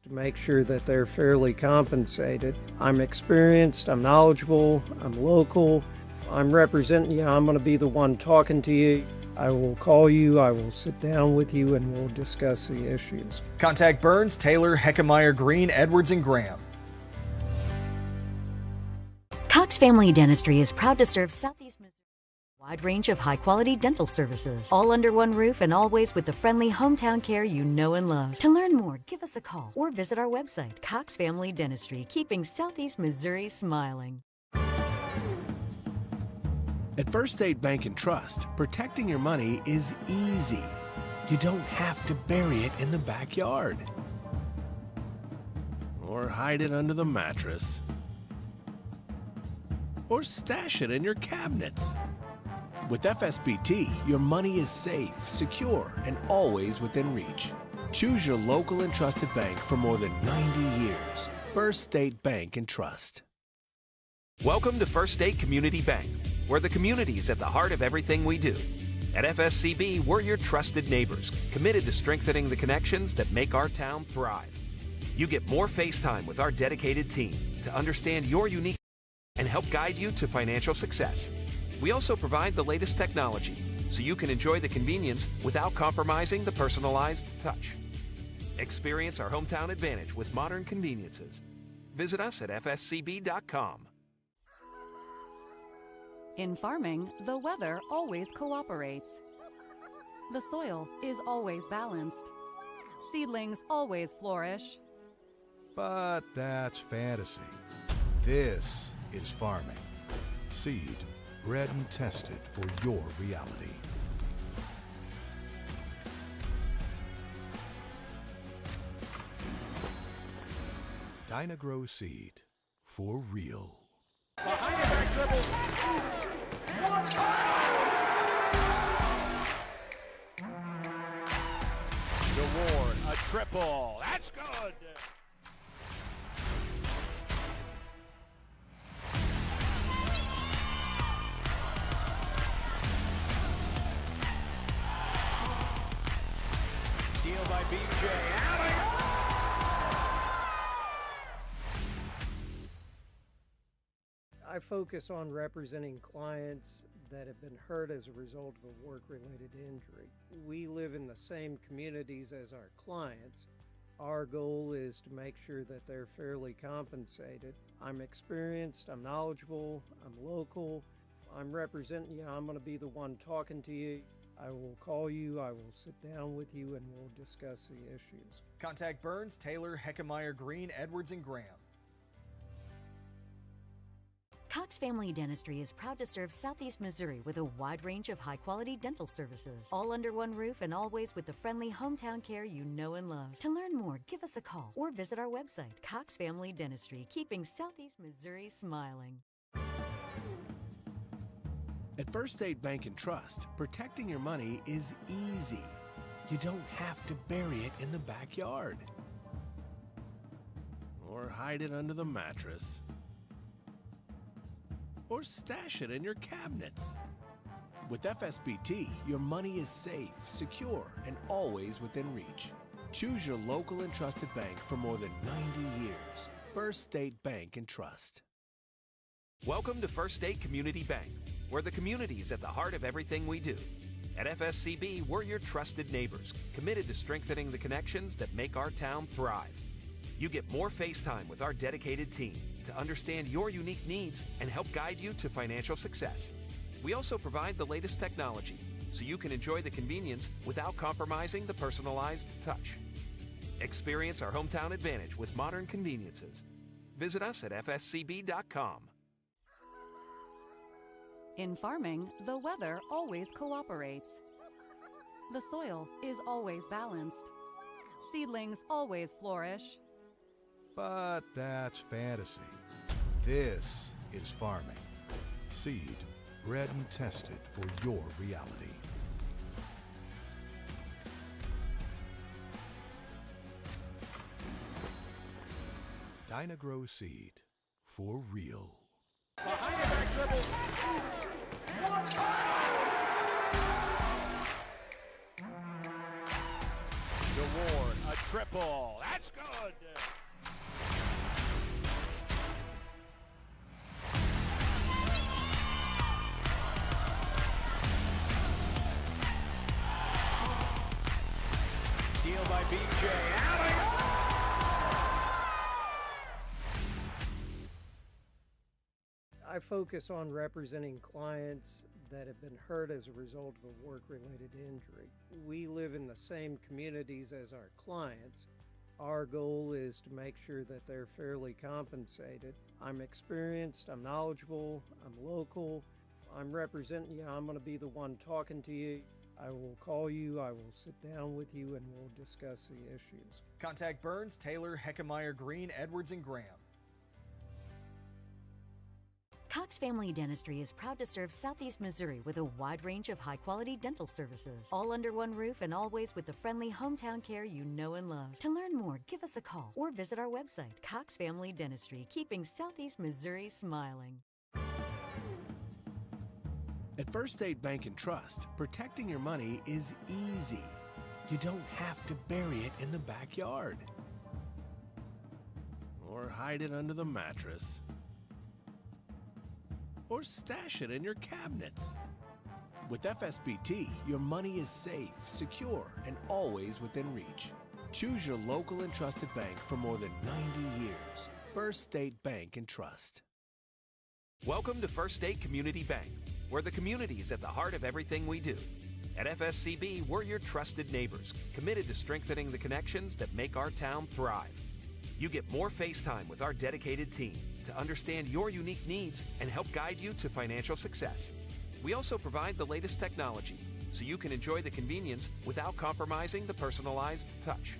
to make sure that they're fairly compensated. I'm experienced, I'm knowledgeable, I'm local, I'm representing you, I'm going to be the one talking to you. I will call you, I will sit down with you, and we'll discuss the issues. Contact Burns, Taylor, Heckemeyer, Green, Edwards, and Graham. Cox Family Dentistry is proud to serve Southeast Missouri. Wide range of high-quality dental services, all under one roof and always with the friendly hometown care you know and love. To learn more, give us a call or visit our website, Cox Family Dentistry, keeping Southeast Missouri smiling. At First State Bank and Trust, protecting your money is easy. You don't have to bury it in the backyard or hide it under the mattress or stash it in your cabinets. With FSBT, your money is safe, secure, and always within reach. Choose your local and trusted bank for more than 90 years. First State Bank and Trust. Welcome to First State Community Bank, where the community is at the heart of everything we do. At FSCB, we're your trusted neighbors, committed to strengthening the connections that make our town thrive. You get more face time with our dedicated team to understand your unique and help guide you to financial success. We also provide the latest technology so you can enjoy the convenience without compromising the personalized touch. Experience our hometown advantage with modern conveniences. Visit us at fscb.com. In farming, the weather always cooperates. The soil is always balanced. Seedlings always flourish. But that's fantasy. This is farming. Seed, bred and tested for your reality. Dynagrow Seed, for real. Behind the back dribbles. DeWard, a triple. That's good. Steal by BJ. I focus on representing clients that have been hurt as a result of a work-related injury. We live in the same communities as our clients. Our goal is to make sure that they're fairly compensated. I'm experienced, I'm knowledgeable, I'm local, I'm representing you, I'm going to be the one talking to you. I will call you, I will sit down with you, and we'll discuss the issues. Contact Burns, Taylor, Heckemeyer, Green, Edwards, and Graham. Cox Family Dentistry is proud to serve Southeast Missouri with a wide range of high-quality dental services, all under one roof and always with the friendly hometown care you know and love. To learn more, give us a call or visit our website, Cox Family Dentistry, keeping Southeast Missouri smiling. At First State Bank and Trust, protecting your money is easy. You don't have to bury it in the backyard or hide it under the mattress or stash it in your cabinets. With FSBT, your money is safe, secure, and always within reach. Choose your local and trusted bank for more than 90 years. First State Bank and Trust. Welcome to First State Community Bank, where the community is at the heart of everything we do. At FSCB, we're your trusted neighbors, committed to strengthening the connections that make our town thrive. You get more face time with our dedicated team to understand your unique needs and help guide you to financial success. We also provide the latest technology so you can enjoy the convenience without compromising the personalized touch. Experience our hometown advantage with modern conveniences. Visit us at fscb.com. In farming, the weather always cooperates. The soil is always balanced. Seedlings always flourish. But that's fantasy. This is farming. Seed, bred and tested for your reality. Dynagrow Seed, for real. Behind the back dribbles. Ward, a triple. That's good. Steal by BJ. I focus on representing clients that have been hurt as a result of a work-related injury. We live in the same communities as our clients. Our goal is to make sure that they're fairly compensated. I'm experienced, I'm knowledgeable, I'm local, I'm representing you, I'm going to be the one talking to you. I will call you, I will sit down with you, and we'll discuss the issues. Contact Burns, Taylor, Heckemeyer, Green, Edwards, and Graham. Cox Family Dentistry is proud to serve Southeast Missouri with a wide range of high-quality dental services, all under one roof and always with the friendly hometown care you know and love. To learn more, give us a call or visit our website, Cox Family Dentistry, keeping Southeast Missouri smiling. At First State Bank and Trust, protecting your money is easy. You don't have to bury it in the backyard or hide it under the mattress, or stash it in your cabinets. With FSBT, your money is safe, secure, and always within reach. Choose your local and trusted bank for more than 90 years. First State Bank and Trust. Welcome to First State Community Bank, where the community is at the heart of everything we do. At FSCB, we're your trusted neighbors, committed to strengthening the connections that make our town thrive. You get more face time with our dedicated team to understand your unique needs and help guide you to financial success. We also provide the latest technology so you can enjoy the convenience without compromising the personalized touch.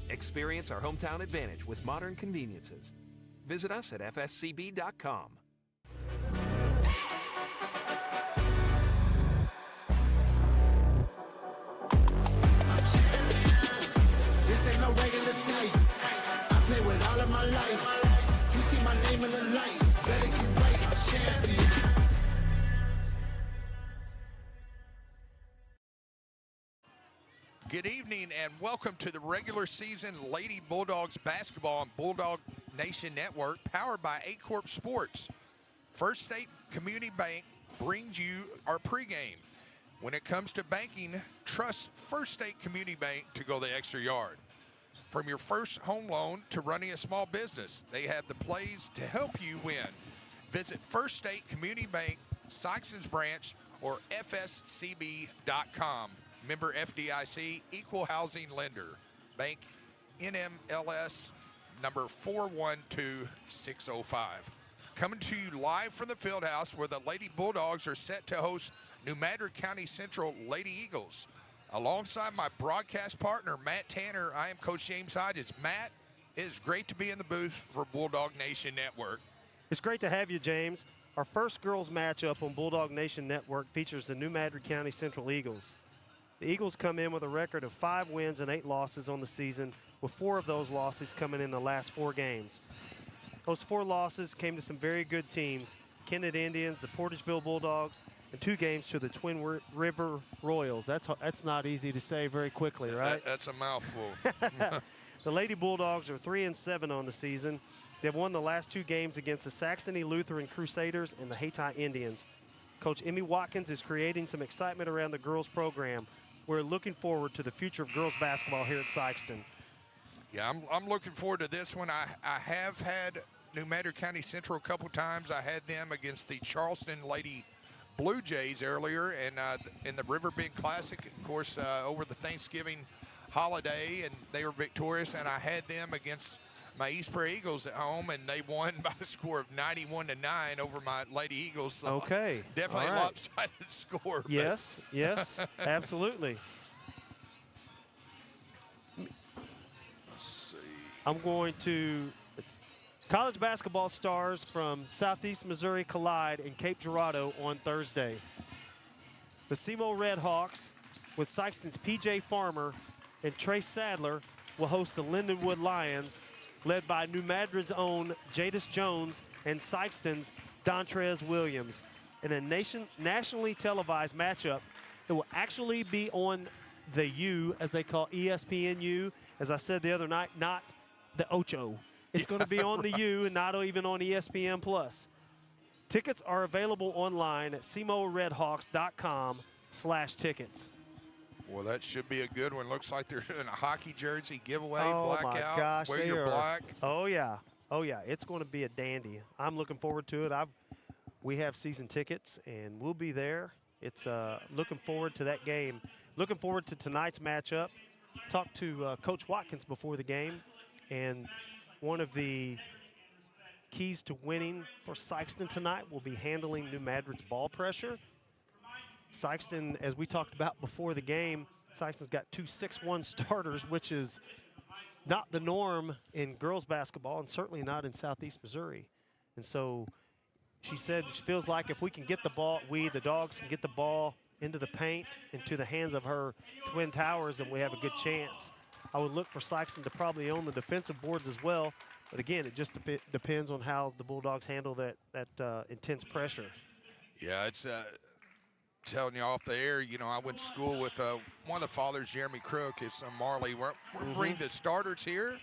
Experience our hometown advantage with modern conveniences. Visit us at fscb.com. This ain't no regular night. I play with all of my life. You see my name in the lights. Better get right, I'm champion. Good evening and welcome to the regular season Lady Bulldogs basketball on Bulldog Nation Network, powered by A-Corp Sports. First State Community Bank brings you our pregame. When it comes to banking, trust First State Community Bank to go the extra yard. From your first home loan to running a small business, they have the plays to help you win. Visit First State Community Bank, Sikeston branch, or fscb.com. Member FDIC, Equal Housing Lender. Bank NMLS number 412605. Coming to you live from the Fieldhouse, where the Lady Bulldogs are set to host New MADRID County Central Lady Eagles. Alongside my broadcast partner, Matt Tanner, I am Coach James Hodges. Matt, it is great to be in the booth for Bulldog Nation Network. It's great to have you, James. Our first girls matchup on Bulldog Nation Network features the New MADRID County Central Eagles. The Eagles come in with a record of 5 wins and 8 losses on the season, with 4 of those losses coming in the last 4 games. Those 4 losses came to some very good teams: Kennett Indians, the Portageville Bulldogs, and 2 games to the Twin River Royals. That's not easy to say very quickly, right? That's a mouthful. The Lady Bulldogs are 3-7 on the season. They've won the last 2 games against the Saxony Lutheran Crusaders and the Hayti Indians. Coach Emmy Watkins is creating some excitement around the girls program. We're looking forward to the future of girls basketball here at Sikeston. Yeah, I'm looking forward to this one. I have had New MADRID County Central a couple times. I had them against the Charleston Lady Blue Jays earlier, and in the Riverbend Classic, of course, over the Thanksgiving holiday, and they were victorious. And I had them against my East Prairie Eagles at home, and they won by the score of 91-9 over my Lady Eagles. So okay, definitely right. A lopsided score. Yes, yes, absolutely. Let's see. I'm going to. College basketball stars from Southeast Missouri collide in Cape Girardeau on Thursday. The SEMO Redhawks, with Sikeston's P.J. Farmer and Trace Sadler, will host the Lindenwood Lions, led by New MADRID's own Jadis Jones and Sikeston's Dontrez Williams. In a nationally televised matchup, it will actually be on the U, as they call ESPNU. As I said the other night, not the Ocho. It's going to be on the U and not even on ESPN+. Tickets are available online at SEMORedHawks.com/tickets. Well, that should be a good one. Looks like they're doing a hockey jersey giveaway, Oh, blackout. my gosh, Wear they your are. black. Oh, yeah. Oh, yeah. It's going to be a dandy. I'm looking forward to it. We have season tickets, and we'll be there. It's looking forward to that game. Looking forward to tonight's matchup. Talked to Coach Watkins before the game, and one of the keys to winning for Sikeston tonight will be handling New Madrid's ball pressure. Sikeston, as we talked about before the game, Sikeston's got 2 6'1" starters, which is not the norm in girls basketball and certainly not in Southeast Missouri. And so she said she feels like if we can get the ball, the Dogs, can get the ball into the paint, into the hands of her twin towers, and we have a good chance. I would look for Sikeston to probably own the defensive boards as well. But again, it just depends on how the Bulldogs handle that intense pressure. Yeah, it's telling you off the air, you know, I went to school with one of the fathers, Jeremy Crook, his son Marley. We're bringing the starters here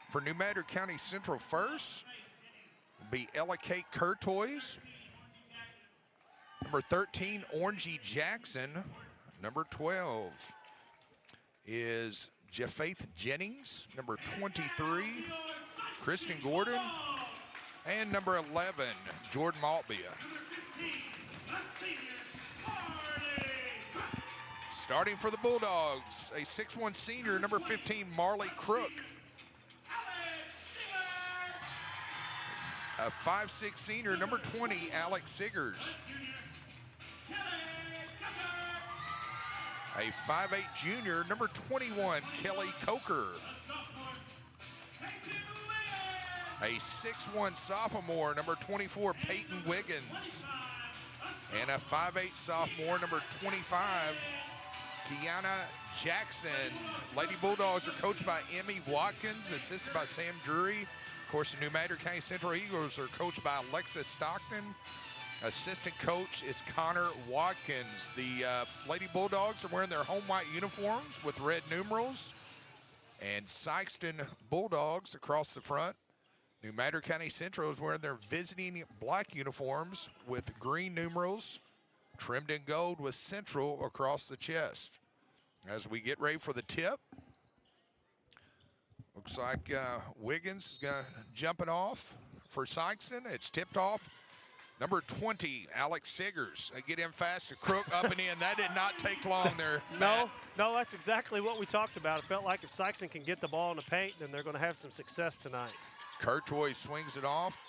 for New Madrid County Central first. Be Ella Kate Curtoys. Number 13, Orangey Jackson. Number 12 is Jeffaith Jennings. Number 23, Kristen Gordon. And number 11, Jordan Maltbia. Starting for the Bulldogs, a 6'1" senior, number 15, Marley Crook. A 5'6" senior, number 20, Alex Siggers. A 5'8" junior, number 21, Kelly Coker. A 6'1" sophomore, number 24, Peyton Wiggins. And a 5'8" sophomore, number 25, Kiana Jackson. Lady Bulldogs are coached by Emmy Watkins, assisted by Sam Drury. Of course, the New Madrid County Central Eagles are coached by Alexis Stockton. Assistant coach is Connor Watkins. The Lady Bulldogs are wearing their home white uniforms with red numerals. And Sikeston Bulldogs across the front. New Madrid County Central is wearing their visiting black uniforms with green numerals, trimmed in gold with Central across the chest. As we get ready for the tip, looks like Wiggins is jumping off for Sikeston. It's tipped off. Number 20, Alex Siggers. They get in fast to Crook, up and in. That did not take long there. No, that's exactly what we talked about. It felt like if Sikeston can get the ball in the paint, then they're going to have some success tonight. Curtoy swings it off.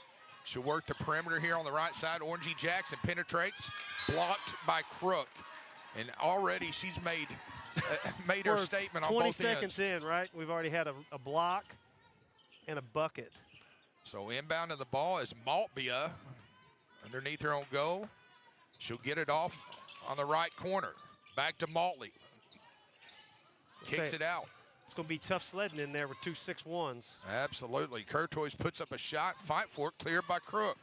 She'll work the perimeter here on the right side. Orangey Jackson penetrates, blocked by Crook. And already she's made her statement on both ends. 20 seconds in, right? We've already had a block and a bucket. So inbound of the ball is Maltbia underneath her own goal. She'll get it off on the right corner. Back to Maltley. Kicks it out. It's going to be tough sledding in there with 2 6'1s. Absolutely. Curtoys puts up a shot, fight for it, cleared by Crook.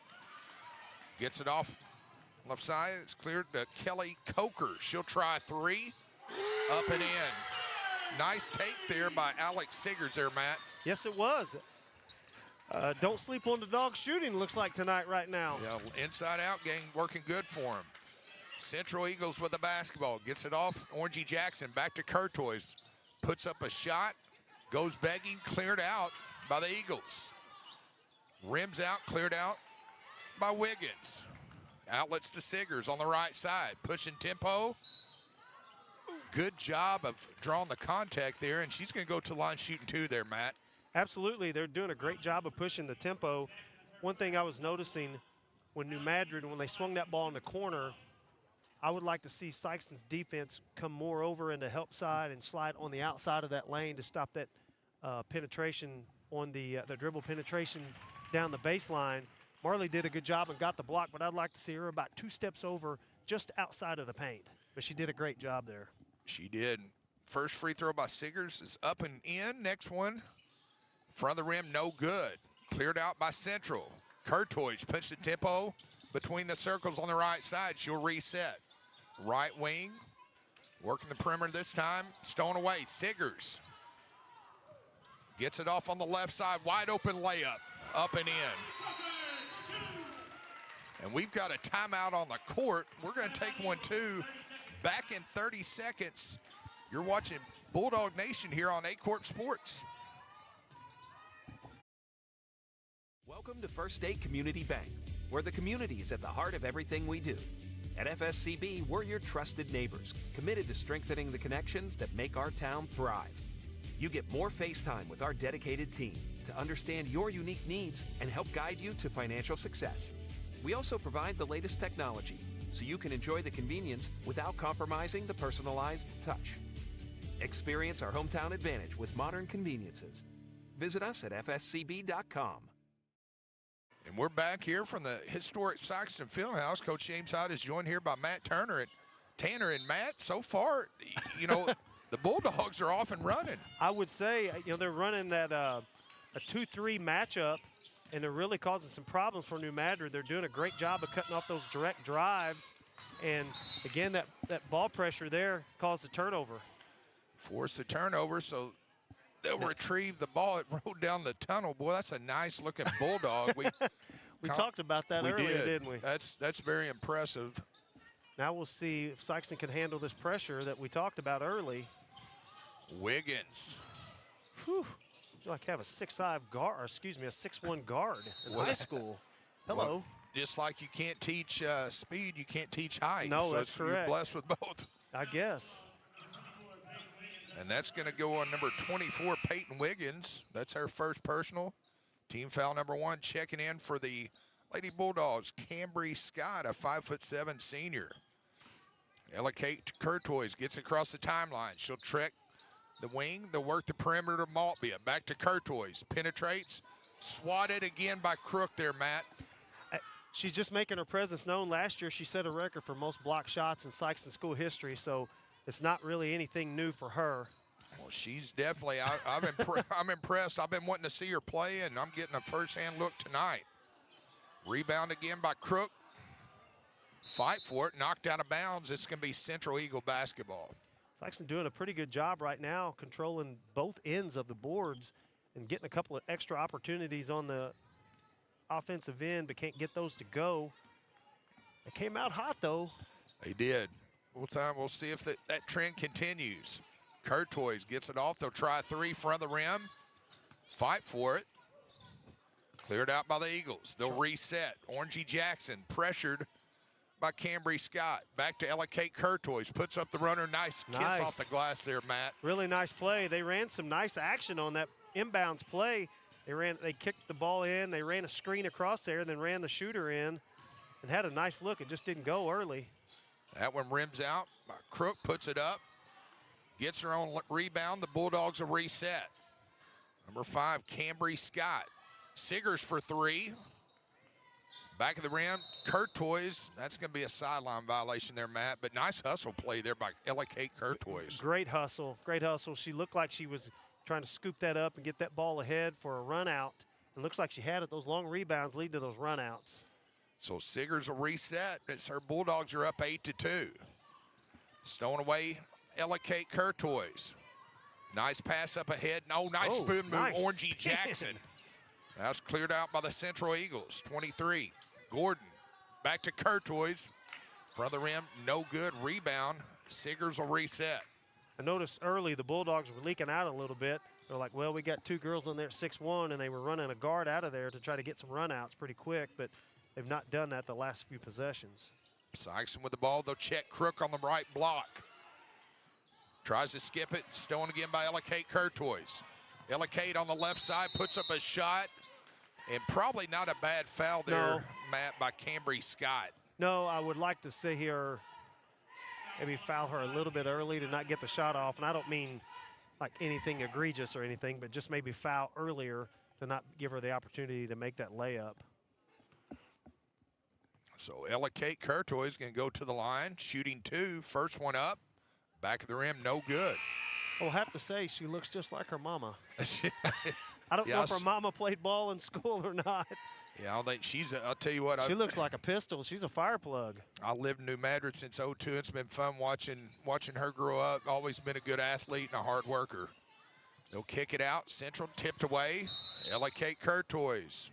Gets it off left side. It's cleared to Kelly Coker. She'll try 3. Up and in. Nice take there by Alex Siggers there, Matt. Yes, it was. Don't sleep on the dog shooting, looks like tonight right now. Yeah, inside-out game working good for him. Central Eagles with the basketball. Gets it off. Orangey Jackson back to Curtoys. Puts up a shot. Goes begging. Cleared out by the Eagles. Rims out. Cleared out by Wiggins. Outlets to Siggers on the right side. Pushing tempo. Good job of drawing the contact there, and she's going to go to line shooting 2 there, Matt. Absolutely. They're doing a great job of pushing the tempo. One thing I was noticing when New Madrid, when they swung that ball in the corner, I would like to see Sikeston's defense come more over into help side and slide on the outside of that lane to stop that penetration on the dribble penetration down the baseline. Marley did a good job and got the block, but I'd like to see her about 2 steps over just outside of the paint. But she did a great job there. She did. First free throw by Siggers is up and in. Next one, front of the rim, no good. Cleared out by Central. Curtoy puts the tempo between the circles on the right side. She'll reset. Right wing, Working the perimeter this time, stowing away. Siggers gets it off on the left side, wide open layup, up and in. And we've got a timeout on the court. We're going to take one, too. Back in 30 seconds. You're watching Bulldog Nation here on A Corp Sports. Welcome to First State Community Bank, where the community is at the heart of everything we do. At FSCB, we're your trusted neighbors, committed to strengthening the connections that make our town thrive. You get more face time with our dedicated team to understand your unique needs and help guide you to financial success. We also provide the latest technology so you can enjoy the convenience without compromising the personalized touch. Experience our hometown advantage with modern conveniences. Visit us at fscb.com. And we're back here from the historic Sikeston Fieldhouse. Coach James Hyde is joined here by Matt Turner and Tanner. And Matt, so far, you know, the Bulldogs are off and running. I would say, you know, they're running that a 2-3 matchup, and they're really causing some problems for New MADRID. They're doing a great job of cutting off those direct drives. And, again, that ball pressure there caused a turnover. Force the turnover, so they'll retrieve the ball. It rolled down the tunnel. Boy, that's a nice-looking Bulldog. We talked about that earlier, didn't we? That's very impressive. Now we'll see if Sikeston can handle this pressure that we talked about early. Wiggins. Whew. You like have a 6'5" guard, or excuse me, a 6'1" guard in high school. Hello. Well, just like you can't teach speed, you can't teach height. No, so that's correct. You're blessed with both. I guess. And that's going to go on number 24, Peyton Wiggins. That's her first personal. Team foul number 1, checking in for the Lady Bulldogs, Cambry Scott, a 5'7" senior. Ella Kate Curtoys gets across the timeline. She'll trick the wing. They'll work the perimeter to Maltbia. Back to Curtoys. Penetrates. Swatted again by Crook there, Matt. She's just making her presence known. Last year, she set a record for most block shots in Sikeston school history, so it's not really anything new for her. Well, she's definitely, I'm impressed. I've been wanting to see her play, and I'm getting a first-hand look tonight. Rebound again by Crook. Fight for it, knocked out of bounds. It's going to be Central Eagle basketball. Sikeston doing a pretty good job right now controlling both ends of the boards and getting a couple of extra opportunities on the offensive end, but can't get those to go. They came out hot, though. They did. We'll see if that trend continues. Curtoys gets it off. They'll try 3 front of the rim. Fight for it. Cleared out by the Eagles. They'll reset. Orangey Jackson pressured by Cambry Scott. Back to Ella Kate Curtoys. Puts up the runner. Nice kiss off the glass there, Matt. Really nice play. They ran some nice action on that inbounds play. They kicked the ball in. They ran a screen across there and then ran the shooter in and had a nice look. It just didn't go early. That one rims out. Crook puts it up. Gets her own rebound. The Bulldogs will reset. Number 5, Cambry Scott. Siggers for 3. Back of the rim, Curtoys. That's going to be a sideline violation there, Matt. But nice hustle play there by Ella Kate Curtoys. Great hustle. Great hustle. She looked like she was trying to scoop that up and get that ball ahead for a run out. It looks like she had it. Those long rebounds lead to those run outs. So Siggers will reset. It's her Bulldogs are up 8-2. Stowing away Ella Kate Curtoys. Nice pass up ahead. No, nice spoon move. Nice. Orangey Jackson. That's cleared out by the Central Eagles. 23. Gordon. Back to Curtoys. Front of the rim. No good. Rebound. Siggers will reset. I noticed early the Bulldogs were leaking out a little bit. They're like, well, we got 2 girls on there at 6'1", and they were running a guard out of there to try to get some run outs pretty quick, but they've not done that the last few possessions. Sikeston with the ball. They'll check Crook on the right block. Tries to skip it. Stolen again by Ella Kate Curtoys. Ella Kate on the left side puts up a shot. And probably not a bad foul there, Matt, by Cambry Scott. No, I would like to see her maybe foul her a little bit early to not get the shot off. And I don't mean like anything egregious or anything, but just maybe foul earlier to not give her the opportunity to make that layup. So Ella Kate Curtoy is going to go to the line, shooting 2. First one up. Back of the rim, no good. I'll have to say she looks just like her mama. I don't know if her mama played ball in school or not. Yeah, I don't think she's I'll tell you what. She looks like a pistol. She's a fire plug. I lived in New Madrid since '02. It's been fun watching her grow up. Always been a good athlete and a hard worker. They'll kick it out. Central tipped away. Ella Kate Curtoys.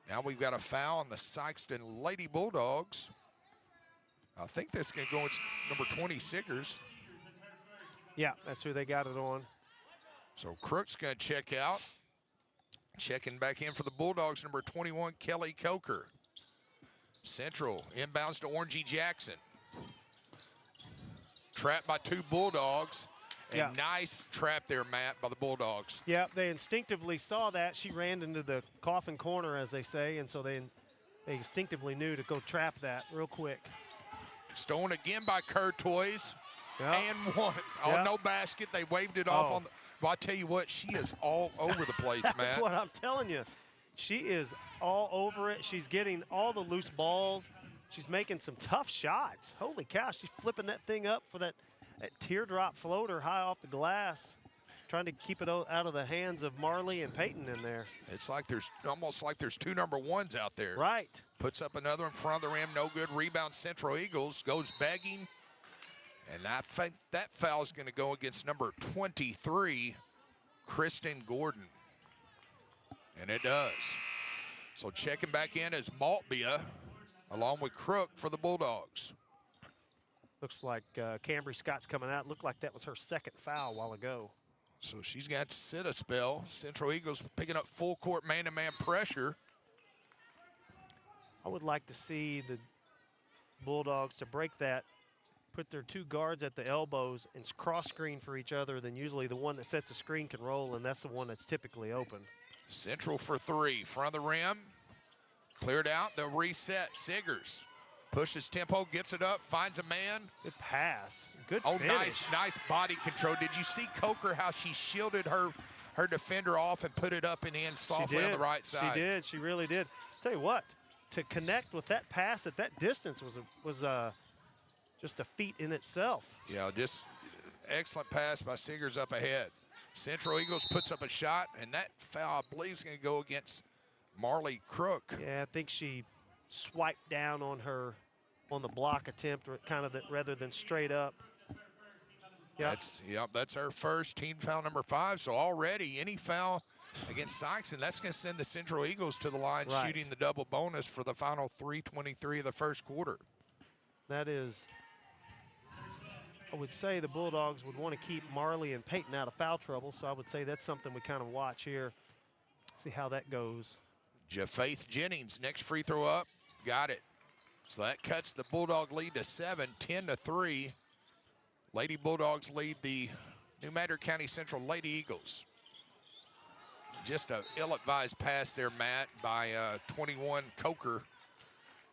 Now we've got a foul on the Sikeston Lady Bulldogs. I think that's going to go. It's number 20, Siggers. Yeah, that's who they got it on. So Crook's going to check out. Checking back in for the Bulldogs, number 21, Kelly Coker. Central inbounds to Orangey Jackson. Trapped by 2 Bulldogs. And nice trap there, Matt, by the Bulldogs. Yeah, they instinctively saw that. She ran into the coffin corner, as they say, and so they instinctively knew to go trap that real quick. Stolen again by Curtoys. Yep. And one. Oh, Yep. no basket. They waved it off on the. Well, I tell you what, she is all over the place, Matt. That's what I'm telling you. She is all over it. She's getting all the loose balls. She's making some tough shots. Holy cow, she's flipping that thing up for that teardrop floater high off the glass, trying to keep it out of the hands of Marley and Peyton in there. It's like almost like there's 2 number 1s out there. Right. Puts up another in front of the rim, no good. Rebound, Central Eagles, goes begging. And I think that foul is going to go against number 23, Kristen Gordon. And it does. So checking back in is Maltbia, along with Crook for the Bulldogs. Looks like Cambry Scott's coming out. Looked like that was her second foul a while ago. So she's got to sit a spell. Central Eagles picking up full court man-to-man pressure. I would like to see the Bulldogs to break that, put their 2 guards at the elbows and cross screen for each other. Then usually the one that sets the screen can roll, and that's the one that's typically open. Central for 3, front of the rim. Cleared out, they'll reset. Siggers pushes tempo, gets it up, finds a man. Good pass, good finish. Nice body control. Did you see Coker, how she shielded her defender off and put it up and in softly on the right side? She did, she really did. Tell you what, to connect with that pass at that distance was just a feat in itself. Yeah, just excellent pass by Siggers up ahead. Central Eagles puts up a shot, and that foul, I believe, is going to go against Marley Crook. Yeah, I think she swiped down on the block attempt, kind of rather than straight up. That's her first, team foul number 5. So already any foul against Sikeston, that's going to send the Central Eagles to the line, shooting the double bonus for the final 3:23 of the first quarter. That is, I would say the Bulldogs would want to keep Marley and Peyton out of foul trouble, so I would say that's something we kind of watch here, see how that goes. Jafaith Jennings, next free throw up, got it. So that cuts the Bulldog lead to 7, 10-3. Lady Bulldogs lead the New Madrid County Central Lady Eagles. Just a ill-advised pass there, Matt, by 21 Coker.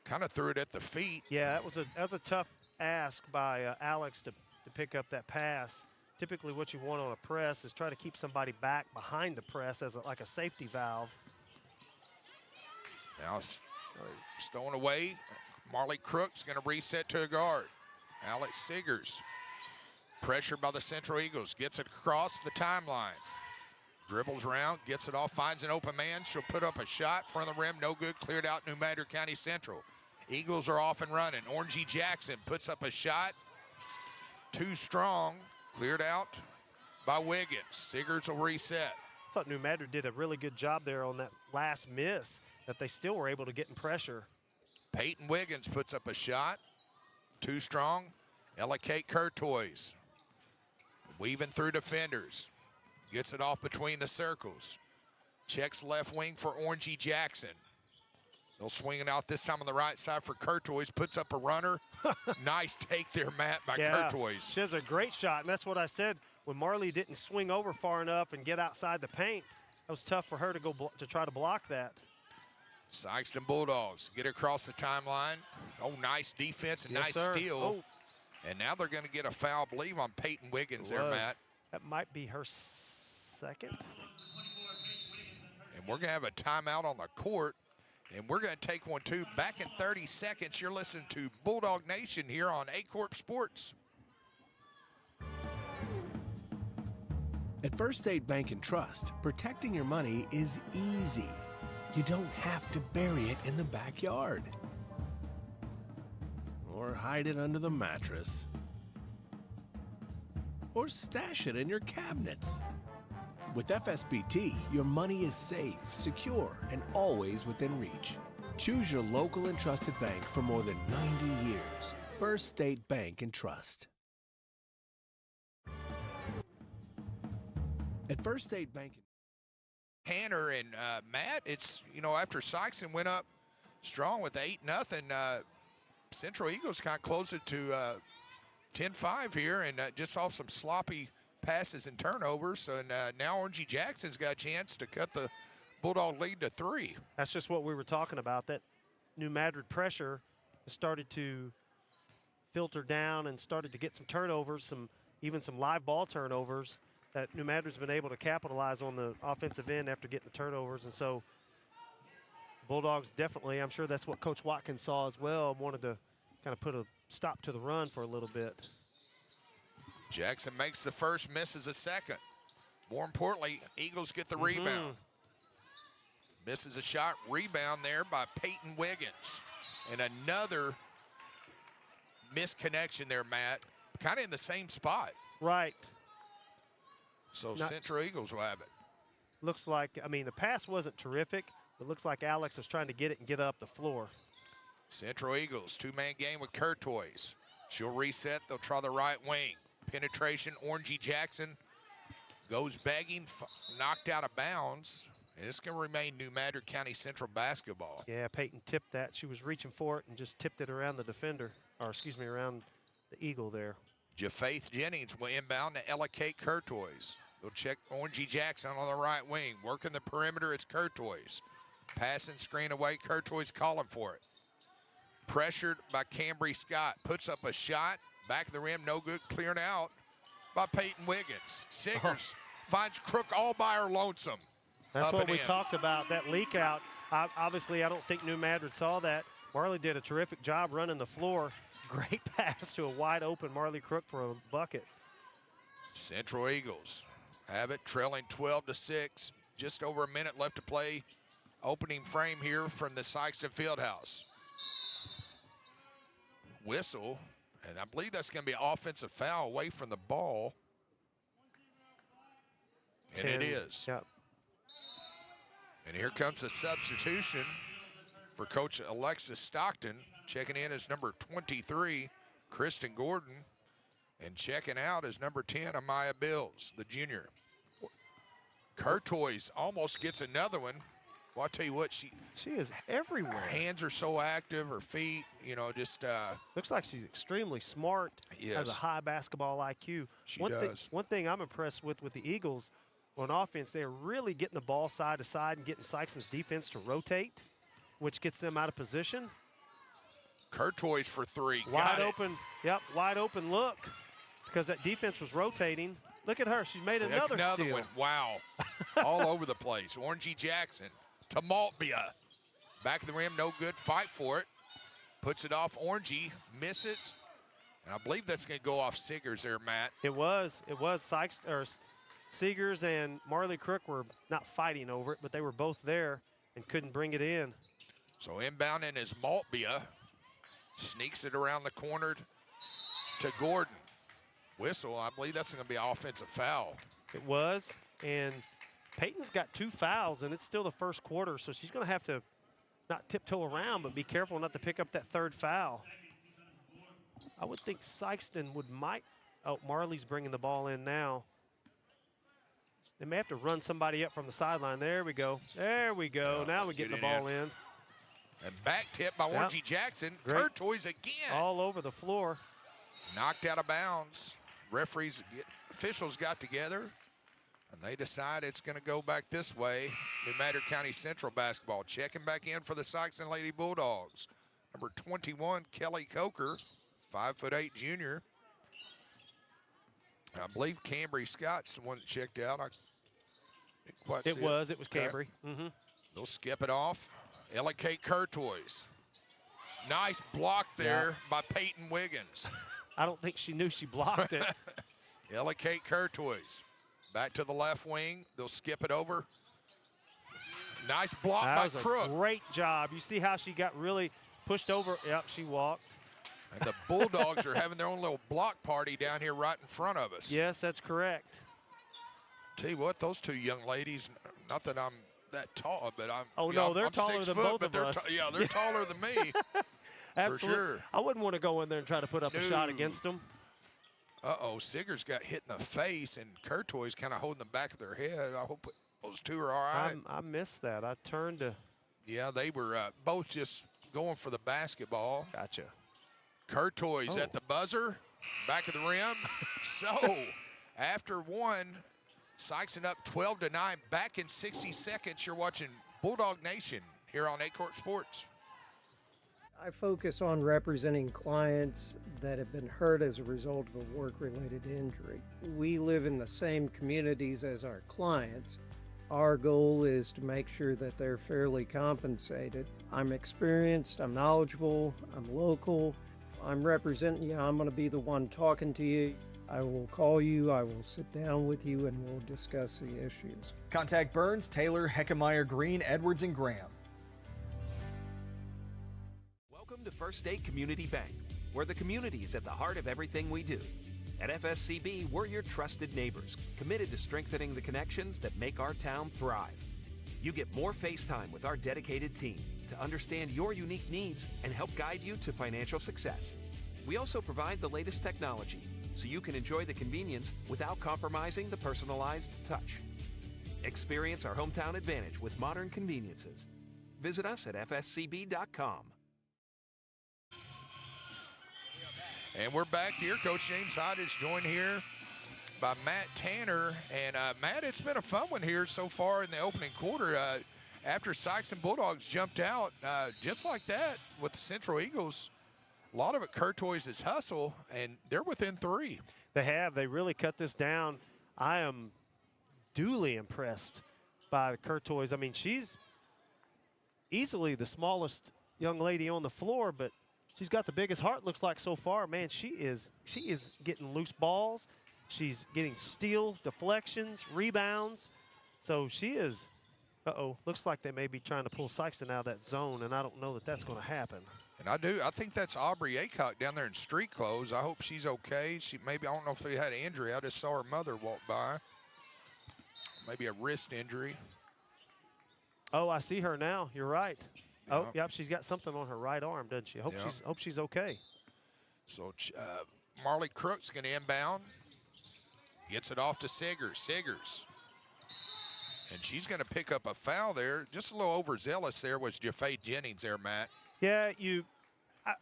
Kind of threw it at the feet. Yeah, that was a tough ask by Alex to pick up that pass. Typically what you want on a press is try to keep somebody back behind the press as like a safety valve. Now stolen away. Marley Crook's going to reset to a guard. Alex Siggers, pressured by the Central Eagles, gets it across the timeline. Dribbles around, gets it off, finds an open man. She'll put up a shot, front of the rim, no good, cleared out New Madrid County Central. Eagles are off and running. Orangey Jackson puts up a shot. Too strong, cleared out by Wiggins. Siggers will reset. I thought New Madrid did a really good job there on that last miss, that they still were able to get in pressure. Peyton Wiggins puts up a shot. Too strong. Ella Kate Curtoys weaving through defenders. Gets it off between the circles. Checks left wing for Orangey Jackson. They'll swing it out this time on the right side for Curtoys. Puts up a runner. Nice take there, Matt, by Curtoys. She has a great shot, and that's what I said. When Marley didn't swing over far enough and get outside the paint, it was tough for her to go to try to block that. Sikeston Bulldogs get across the timeline. Oh, nice defense and nice steal. Oh. And now they're going to get a foul, I believe, on Peyton Wiggins there, Matt. That might be her second. And we're going to have a timeout on the court. And we're going to take one, too. Back in 30 seconds, you're listening to Bulldog Nation here on A Corp Sports. At First State Bank and Trust, protecting your money is easy. You don't have to bury it in the backyard or hide it under the mattress or stash it in your cabinets. With FSBT, your money is safe, secure, and always within reach. Choose your local and trusted bank for more than 90 years. First State Bank and Trust. At First State Bank. Tanner and Matt, it's, after Sikeston went up strong with 8-0, Central Eagles kind of closed it to 10-5 here, and just off some sloppy passes and turnovers. And now Orangey Jackson's got a chance to cut the Bulldog lead to 3. That's just what we were talking about. That New MADRID pressure started to filter down and started to get some turnovers, even some live ball turnovers that New MADRID's been able to capitalize on the offensive end after getting the turnovers. And so Bulldogs definitely, I'm sure that's what Coach Watkins saw as well, wanted to kind of put a stop to the run for a little bit. Jackson makes the first, misses a second. More importantly, Eagles get the rebound. Misses a shot, rebound there by Peyton Wiggins. And another misconnection there, Matt. Kind of in the same spot. Right. So Central Eagles will have it. Looks like, the pass wasn't terrific. It looks like Alex was trying to get it and get up the floor. Central Eagles, two-man game with Courtois. She'll reset. They'll try the right wing. Penetration, Orangey Jackson goes begging, knocked out of bounds. And it's going to remain New MADRID County Central basketball. Yeah, Peyton tipped that. She was reaching for it and just tipped it around the defender, around the Eagle there. Jafaith Jennings will inbound to Ella Kate Courtois. They'll check Orangey Jackson on the right wing. Working the perimeter, it's Courtois. Passing screen away, Courtois calling for it. Pressured by Cambry Scott. Puts up a shot. Back of the rim, no good. Cleared out by Peyton Wiggins. Siggers finds Crook all by her lonesome. That's what we talked about, that leak out. Obviously, I don't think New MADRID saw that. Marley did a terrific job running the floor. Great pass to a wide open Marley Crook for a bucket. Central Eagles have it, trailing 12-6. Just over a minute left to play. Opening frame here from the Sikeston Fieldhouse. Whistle, and I believe that's going to be an offensive foul away from the ball. And it is. Yep. And here comes a substitution for Coach Alexis Stockton. Checking in is number 23, Kristen Gordon. And checking out is number 10, Amaya Bills, the junior. Courtois almost gets another one. Well, I'll tell you what, she is everywhere. Her hands are so active, her feet, just. Looks like she's extremely smart, has a high basketball IQ. She does. One thing I'm impressed with the Eagles on offense, they're really getting the ball side to side and getting Sikeston's defense to rotate, which gets them out of position. Courtois for 3. Wide open. Yep, wide open look because that defense was rotating. Look at her. She made another steal. One. Wow. All over the place. Orangey Jackson to Maltbia. Back of the rim, no good. Fight for it. Puts it off Orangey. Miss it. And I believe that's going to go off Siggers there, Matt. It was. Seegers and Marley Crook were not fighting over it, but they were both there and couldn't bring it in. So inbounding is Maltbia. Sneaks it around the corner to Gordon. Whistle, I believe that's going to be an offensive foul. It was, and Peyton's got 2 fouls, and it's still the first quarter, so she's going to have to not tiptoe around, but be careful not to pick up that 3rd foul. I would think Sikeston oh, Marley's bringing the ball in now. They may have to run somebody up from the sideline. There we go. There we go. Now we're getting the ball in. And back tip by Orangey Jackson. Courtois again. All over the floor. Knocked out of bounds. Officials got together, and they decide it's going to go back this way. New MADRID County Central basketball. Checking back in for the Sikeston Lady Bulldogs. Number 21, Kelly Coker, 5'8" junior. I believe Cambry Scott's the one that checked out. It was Cambry. They'll skip it off. Ella Kate Courtois. Nice block there by Peyton Wiggins. I don't think she knew she blocked it. Ella Kate Courtois. Back to the left wing. They'll skip it over. Nice block that by was Crook. a great job. You see how she got really pushed over? Yep, she walked. And the Bulldogs are having their own little block party down here right in front of us. Yes, that's correct. Tell you what, those two young ladies, not that I'm that tall, but I'm. Oh, you no, know, they're I'm taller 6 than foot, both but of they're us. yeah, they're taller than me. Absolutely. For sure. I wouldn't want to go in there and try to put up a shot against them. Uh-oh, Siggers got hit in the face, and Courtois kind of holding the back of their head. I hope those two are all right. I missed that. I turned to. Yeah, they were both just going for the basketball. Gotcha. Courtois at the buzzer, back of the rim. So, after one, Sikeston up 12-9. Back in 60 seconds, you're watching Bulldog Nation here on 8 Court Sports. I focus on representing clients that have been hurt as a result of a work-related injury. We live in the same communities as our clients. Our goal is to make sure that they're fairly compensated. I'm experienced, I'm knowledgeable, I'm local. I'm representing you. I'm going to be the one talking to you. I will call you, I will sit down with you, and we'll discuss the issues. Contact Burns, Taylor, Heckemeyer, Green, Edwards, and Graham. Welcome to First State Community Bank, where the community is at the heart of everything we do. At FSCB, we're your trusted neighbors, committed to strengthening the connections that make our town thrive. You get more face time with our dedicated team to understand your unique needs and help guide you to financial success. We also provide the latest technology so you can enjoy the convenience without compromising the personalized touch. Experience our hometown advantage with modern conveniences. Visit us at fscb.com. And we're back here. Coach James Hyde is joined here by Matt Tanner. And Matt, it's been a fun one here so far in the opening quarter. After Sikeston Bulldogs jumped out just like that with the Central Eagles, a lot of it Courtois' hustle, and they're within 3. They have. They really cut this down. I am duly impressed by Courtois. I mean, she's easily the smallest young lady on the floor, but she's got the biggest heart, looks like, so far. Man, she is getting loose balls. She's getting steals, deflections, rebounds. So she is, looks like they may be trying to pull Sikeston out of that zone, and I don't know that that's going to happen. And I think that's Aubrey Aycock down there in street clothes. I hope she's okay. I don't know if she had an injury. I just saw her mother walk by. Maybe a wrist injury. Oh, I see her now. You're right. Yeah. Oh, yep, she's got something on her right arm, doesn't she? Hope she's okay. So Marley Crook's going to inbound. Gets it off to Siggers. And she's going to pick up a foul there. Just a little overzealous there was Jaffe Jennings there, Matt. Yeah,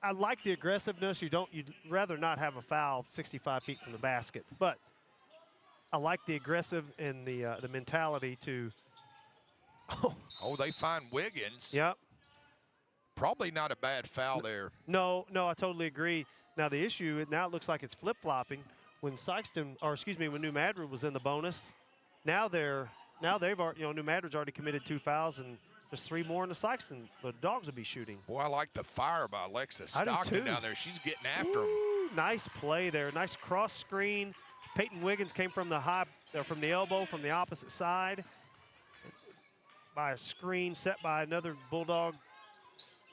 I like the aggressiveness. You'd rather not have a foul 65 feet from the basket. But I like the aggressive and the mentality to. Oh, they find Wiggins. Yep. Probably not a bad foul there. No, I totally agree. Now the issue, now it looks like it's flip-flopping. When when New MADRID was in the bonus, now they've already, New MADRID's already committed 2 fouls, and there's 3 more in the Sikeston. The Dogs will be shooting. Boy, I like the fire by Alexa Stockton down there. She's getting after him. Nice play there. Nice cross screen. Peyton Wiggins came from the elbow from the opposite side by a screen set by another Bulldog.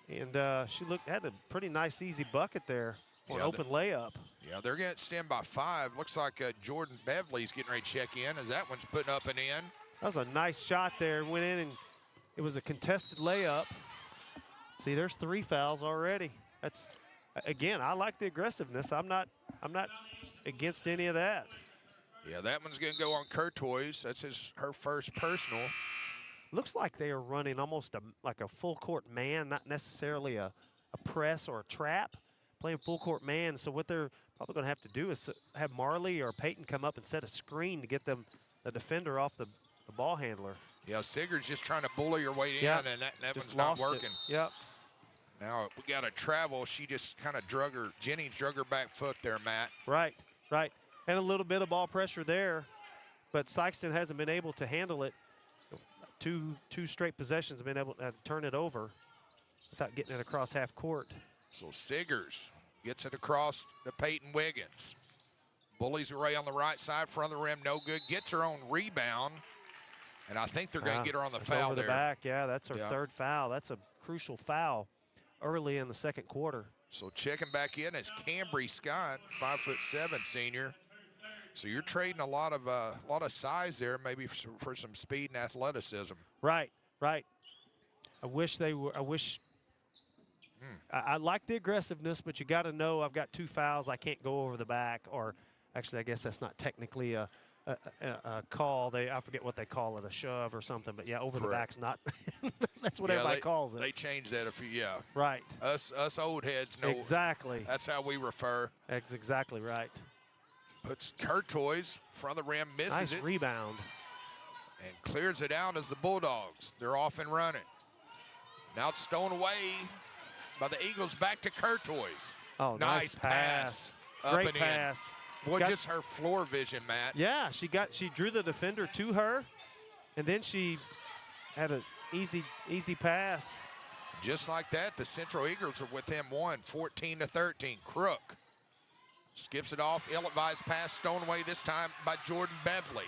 And she had a pretty nice, easy bucket there for an open layup. Yeah, they're going to extend by 5. Looks like Jordan Beverly's getting ready to check in as that one's putting up and in. That was a nice shot there. Went in, and it was a contested layup. See, there's 3 fouls already. That's, again, I like the aggressiveness. I'm not against any of that. Yeah, that one's going to go on Courtois. That's her first personal. Looks like they are running almost like a full court man, not necessarily a press or a trap, playing full court man. So what they're probably going to have to do is have Marley or Peyton come up and set a screen to get the defender off the ball handler. Yeah, Siggers just trying to bully her way in, and that one's not working. Yep. Now we got to travel. She just kind of Jennings drug her back foot there, Matt. Right. And a little bit of ball pressure there, but Sikeston hasn't been able to handle it. Two straight possessions have been able to turn it over without getting it across half court. So Siggers gets it across to Peyton Wiggins. Bullies away on the right side, front of the rim, no good. Gets her own rebound, and I think they're going to get her on the foul over there. the back, yeah, that's her third foul. That's a crucial foul early in the second quarter. So checking back in is Cambry Scott, 5'7" senior. So you're trading a lot of size there, maybe for some speed and athleticism. Right, right. I wish they were. I like the aggressiveness, but you got to know I've got 2 fouls. I can't go over the back, or actually, I guess that's not technically a call. I forget what they call it, a shove or something. But yeah, over the back's not. That's what everybody calls it. They changed that a few. Yeah. Right. Us old heads know exactly. That's how we refer. That's exactly right. Puts Courtois front of the rim, misses nice it. Rebound. And clears it out as the Bulldogs. They're off and running. Now it's stolen away by the Eagles, back to Courtois. Oh, nice pass. Great pass. Boy, just her floor vision, Matt. Yeah, she drew the defender to her, and then she had an easy pass. Just like that, the Central Eagles are within 14-13. Crook skips it off, ill-advised pass, stolen away this time by Jordan Beverly.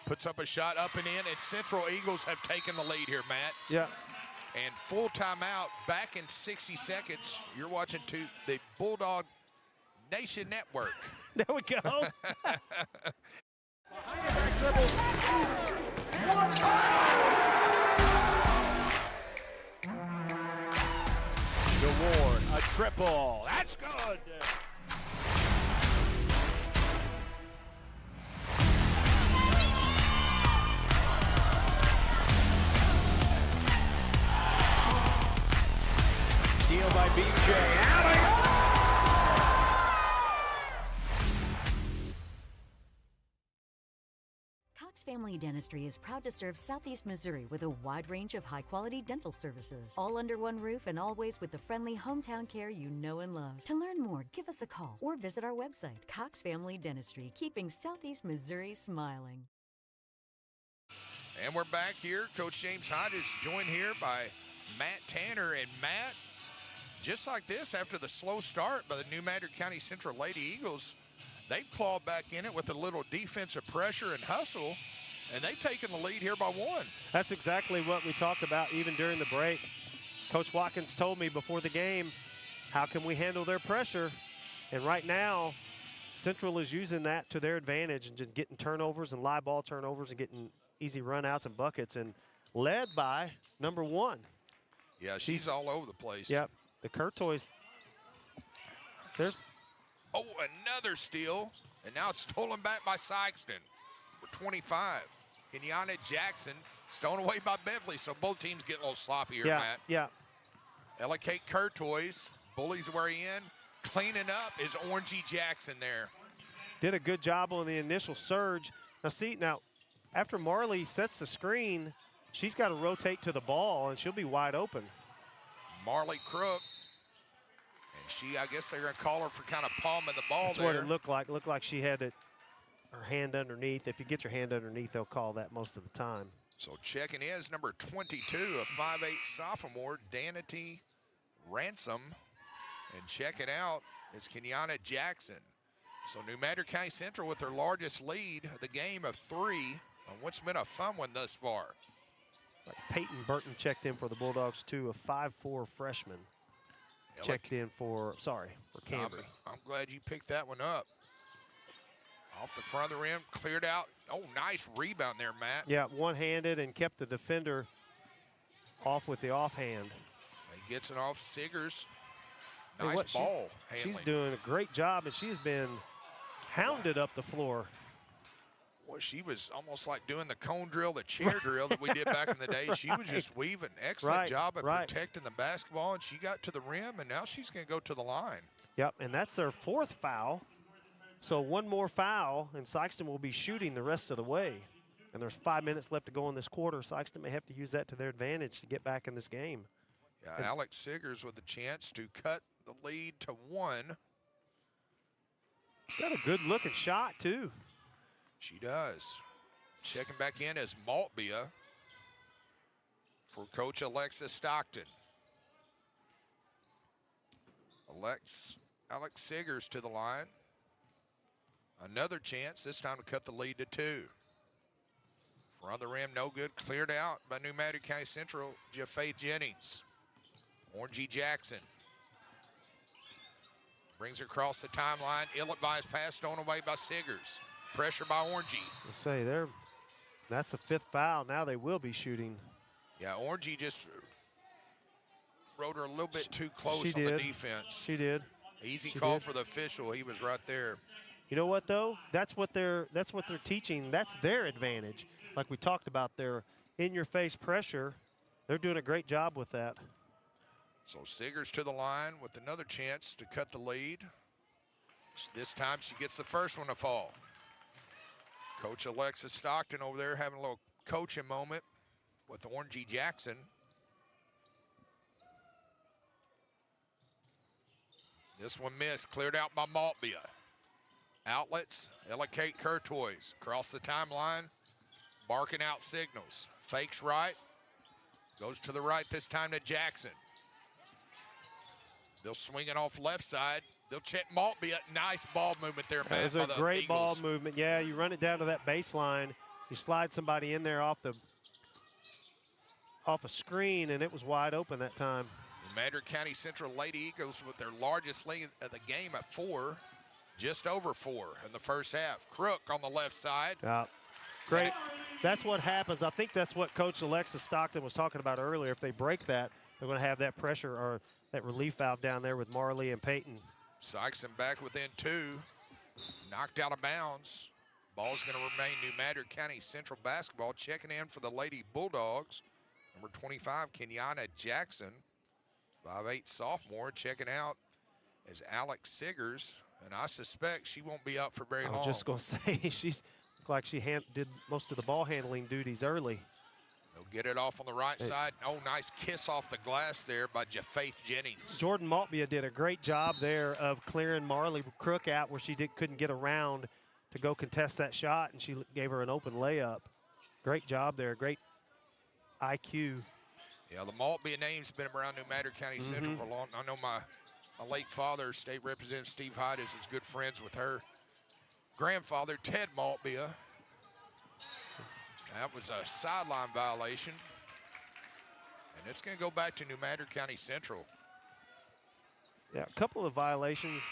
Puts up a shot up and in, and Central Eagles have taken the lead here, Matt. Yeah. And full timeout, back in 60 seconds. You're watching the Bulldog Nation Network. There we go. DeWard, a triple. That's good. Steal by BJ. Cox Family Dentistry is proud to serve Southeast Missouri with a wide range of high-quality dental services, all under one roof and always with the friendly hometown care you know and love. To learn more, give us a call or visit our website, Cox Family Dentistry, keeping Southeast Missouri smiling. And we're back here. Coach James Hyde is joined here by Matt Tanner. And Matt, just like this, after the slow start by the New Madrid County Central Lady Eagles, they've clawed back in it with a little defensive pressure and hustle, and they've taken the lead here by 1. That's exactly what we talked about even during the break. Coach Watkins told me before the game, how can we handle their pressure? And right now, Central is using that to their advantage and just getting turnovers and live ball turnovers and getting easy runouts and buckets, and led by number 1. Yeah, she's all over the place. Yep, the Courtois. There's. Oh, another steal, and now it's stolen back by Sikeston for 25. Kenyatta Jackson stolen away by Beverly, so both teams get a little sloppy here, Matt. Yeah. Ella Kate Courtois, Bullies were in. Cleaning up is Orangey Jackson there. Did a good job on the initial surge. Now, after Marley sets the screen, she's got to rotate to the ball, and she'll be wide open. Marley Crook. I guess they're going to call her for kind of palming the ball. That's what it looked like. It looked like she had her hand underneath. If you get your hand underneath, they'll call that most of the time. So checking in is number 22, a 5'8" sophomore, Danity Ransom. And checking out is Kenyatta Jackson. So New Madrid County Central with their largest lead of the game of 3 on what's been a fun one thus far. It's like Peyton Burton checked in for the Bulldogs too, a 5'4" freshman. Checked in for Cambry. I'm glad you picked that one up. Off the front of the rim, cleared out. Oh, nice rebound there, Matt. Yeah, one-handed and kept the defender off with the offhand. He gets it off Siggers. Nice ball handling. She's doing a great job, and she's been hounded up the floor. Well, she was almost like doing the cone drill, the chair drill that we did back in the day. She was just weaving. Excellent job at protecting the basketball, and she got to the rim, and now she's going to go to the line. Yep, and that's their 4th foul. So one more foul, and Sikeston will be shooting the rest of the way. And there's 5 minutes left to go in this quarter. Sikeston may have to use that to their advantage to get back in this game. Yeah, Alex Siggers with a chance to cut the lead to 1. She's got a good-looking shot, too. She does. Checking back in is Maltbia for Coach Alexis Stockton. Alex Siggers to the line. Another chance, this time to cut the lead to 2. Front of the rim, no good. Cleared out by New Madrid County Central, Jaffe Jennings. Orangey Jackson brings her across the timeline. Ill-advised pass stolen away by Siggers. Pressure by Orangey. Let's say that's a 5th foul. Now they will be shooting. Yeah, Orangey just rode her a little bit too close She on did. the defense. She did. Easy She call did. for the official. He was right there. You know what though? That's what they're teaching. That's their advantage. Like we talked about, their in-your-face pressure. They're doing a great job with that. So Siggers to the line with another chance to cut the lead. This time she gets the first one to fall. Coach Alexis Stockton over there having a little coaching moment with Orangey Jackson. This one missed, cleared out by Maltbia. Outlets, Ella Kate Curtoys across the timeline, barking out signals. Fakes right, goes to the right this time to Jackson. They'll swing it off left side. They'll check Maltbia. Nice ball movement there, Matt. It was a great ball movement. Yeah, you run it down to that baseline. You slide somebody in there off a screen, and it was wide open that time. The Madrid County Central Lady Eagles with their largest lead of the game at 4, just over 4 in the first half. Crook on the left side. Great. That's what happens. I think that's what Coach Alexis Stockton was talking about earlier. If they break that, they're going to have that pressure or that relief valve down there with Marley and Peyton. Sikeston back within 2. Knocked out of bounds. Ball's going to remain New Madrid County Central basketball. Checking in for the Lady Bulldogs. Number 25, Kenyatta Jackson. 5'8" sophomore. Checking out is Alex Siggers. And I suspect she won't be up for very long. I was just going to say, she's looked like she did most of the ball handling duties early. They'll get it off on the right side. Oh, nice kiss off the glass there by Jaffe Jennings. Jordan Maltbia did a great job there of clearing Marley Crook out where she couldn't get around to go contest that shot, and she gave her an open layup. Great job there, great IQ. Yeah, the Maltbia name's been around New Madrid County Central for a long time. I know my late father, State Representative Steve Hydes, was good friends with her grandfather, Ted Maltbia. That was a sideline violation. And it's going to go back to New Madrid County Central. Yeah, a couple of violations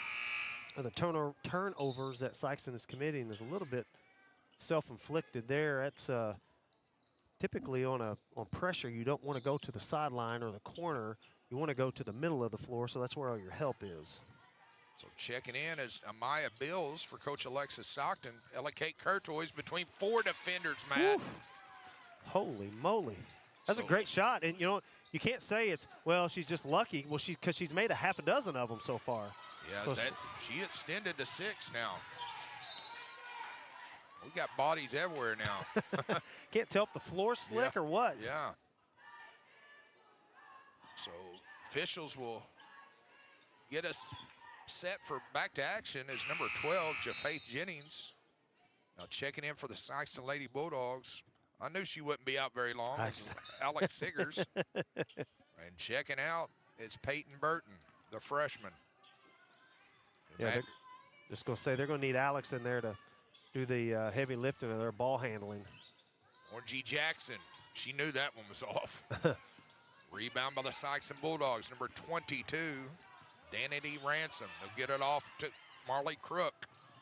of the turnovers that Sikeston is committing is a little bit self-inflicted there. That's typically on pressure, you don't want to go to the sideline or the corner. You want to go to the middle of the floor, so that's where all your help is. So checking in is Amaya Bills for Coach Alexis Stockton. Ella Kate Curtoys between 4 defenders, Matt. Woo. Holy moly. That's a great shot. And, you know, you can't say it's, well, she's just lucky. Well, because she's made a half a dozen of them so far. Yeah, So she extended to 6 now. We got bodies everywhere now. Can't tell if the floor's slick or what. Yeah. So officials will get us set for back to action is number 12, Jaffe Jennings. Now checking in for the Sikeston Lady Bulldogs. I knew she wouldn't be out very long. Alex Siggers. And checking out is Peyton Burton, the freshman. Yeah, just going to say they're going to need Alex in there to do the heavy lifting of their ball handling. Orangey Jackson, she knew that one was off. Rebound by the Sikeston Bulldogs, number 22, Danity Ransom. They'll get it off to Marley Crook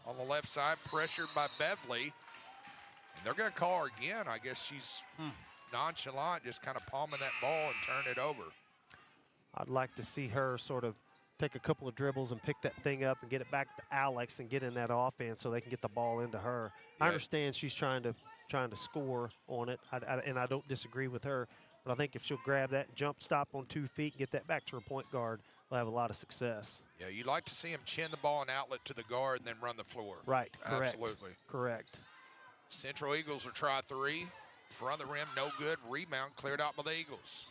on the left side, pressured by Beverly. And they're going to call her again. I guess she's nonchalant, just kind of palming that ball and turn it over. I'd like to see her sort of take a couple of dribbles and pick that thing up and get it back to Alex and get in that offense so they can get the ball into her. Yeah. I understand she's trying to score on it, and I don't disagree with her. But I think if she'll grab that jump stop on 2 feet and get that back to her point guard, we'll have a lot of success. Yeah, you like to see him chin the ball and outlet to the guard and then run the floor. Right, correct. Absolutely. Correct. Central Eagles will try 3. Front of the rim, no good. Rebound cleared out by the Eagles.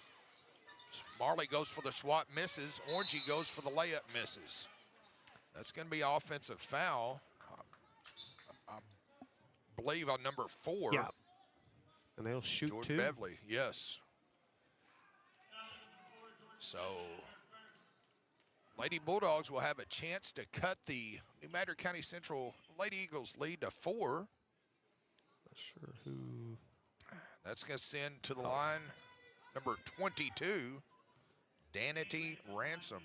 Marley goes for the swat, misses. Orangey goes for the layup, misses. That's going to be offensive foul. I believe on number 4. Yeah. And they'll shoot Jordan too. Beverly, yes. So Lady Bulldogs will have a chance to cut the New Madrid County Central Lady Eagles lead to 4. Not sure who. That's going to send to the line number 22, Danity Ransom.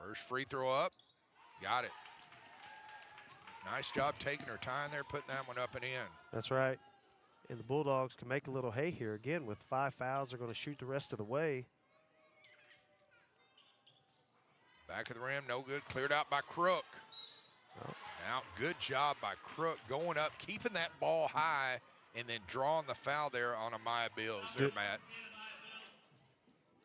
First free throw up. Got it. Nice job taking her time there, putting that one up and in. That's right. And the Bulldogs can make a little hay here. Again, with 5 fouls, they're going to shoot the rest of the way. Back of the rim, no good. Cleared out by Crook. Oh. Now, good job by Crook going up, keeping that ball high, and then drawing the foul there on Amaya Bills there, Matt.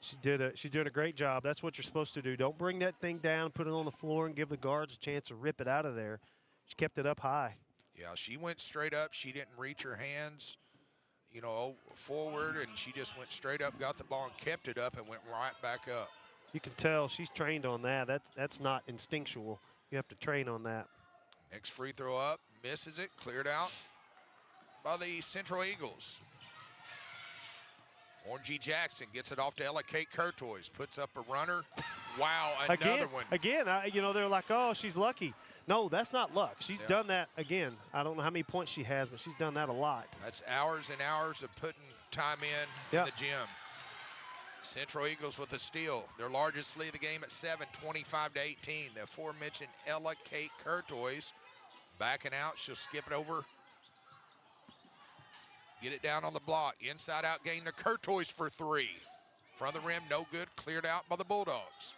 She did a great job. That's what you're supposed to do. Don't bring that thing down, put it on the floor, and give the guards a chance to rip it out of there. She kept it up high. Yeah, she went straight up. She didn't reach her hands, you know, forward, and she just went straight up, got the ball, and kept it up, and went right back up. You can tell she's trained on that. That's not instinctual. You have to train on that. Next free throw up, misses it, cleared out by the Central Eagles. Orangey Jackson gets it off to Ella Kate Curtois, puts up a runner. Wow, another one. Again, you know, they're like, oh, she's lucky. No, that's not luck. She's done that again. I don't know how many points she has, but she's done that a lot. That's hours and hours of putting time in the gym. Central Eagles with a steal. Their largest lead of the game at 7, 25-18. The aforementioned Ella Kate Curtois backing out. She'll skip it over. Get it down on the block. Inside out gain to Curtois for 3. Front of the rim, no good. Cleared out by the Bulldogs.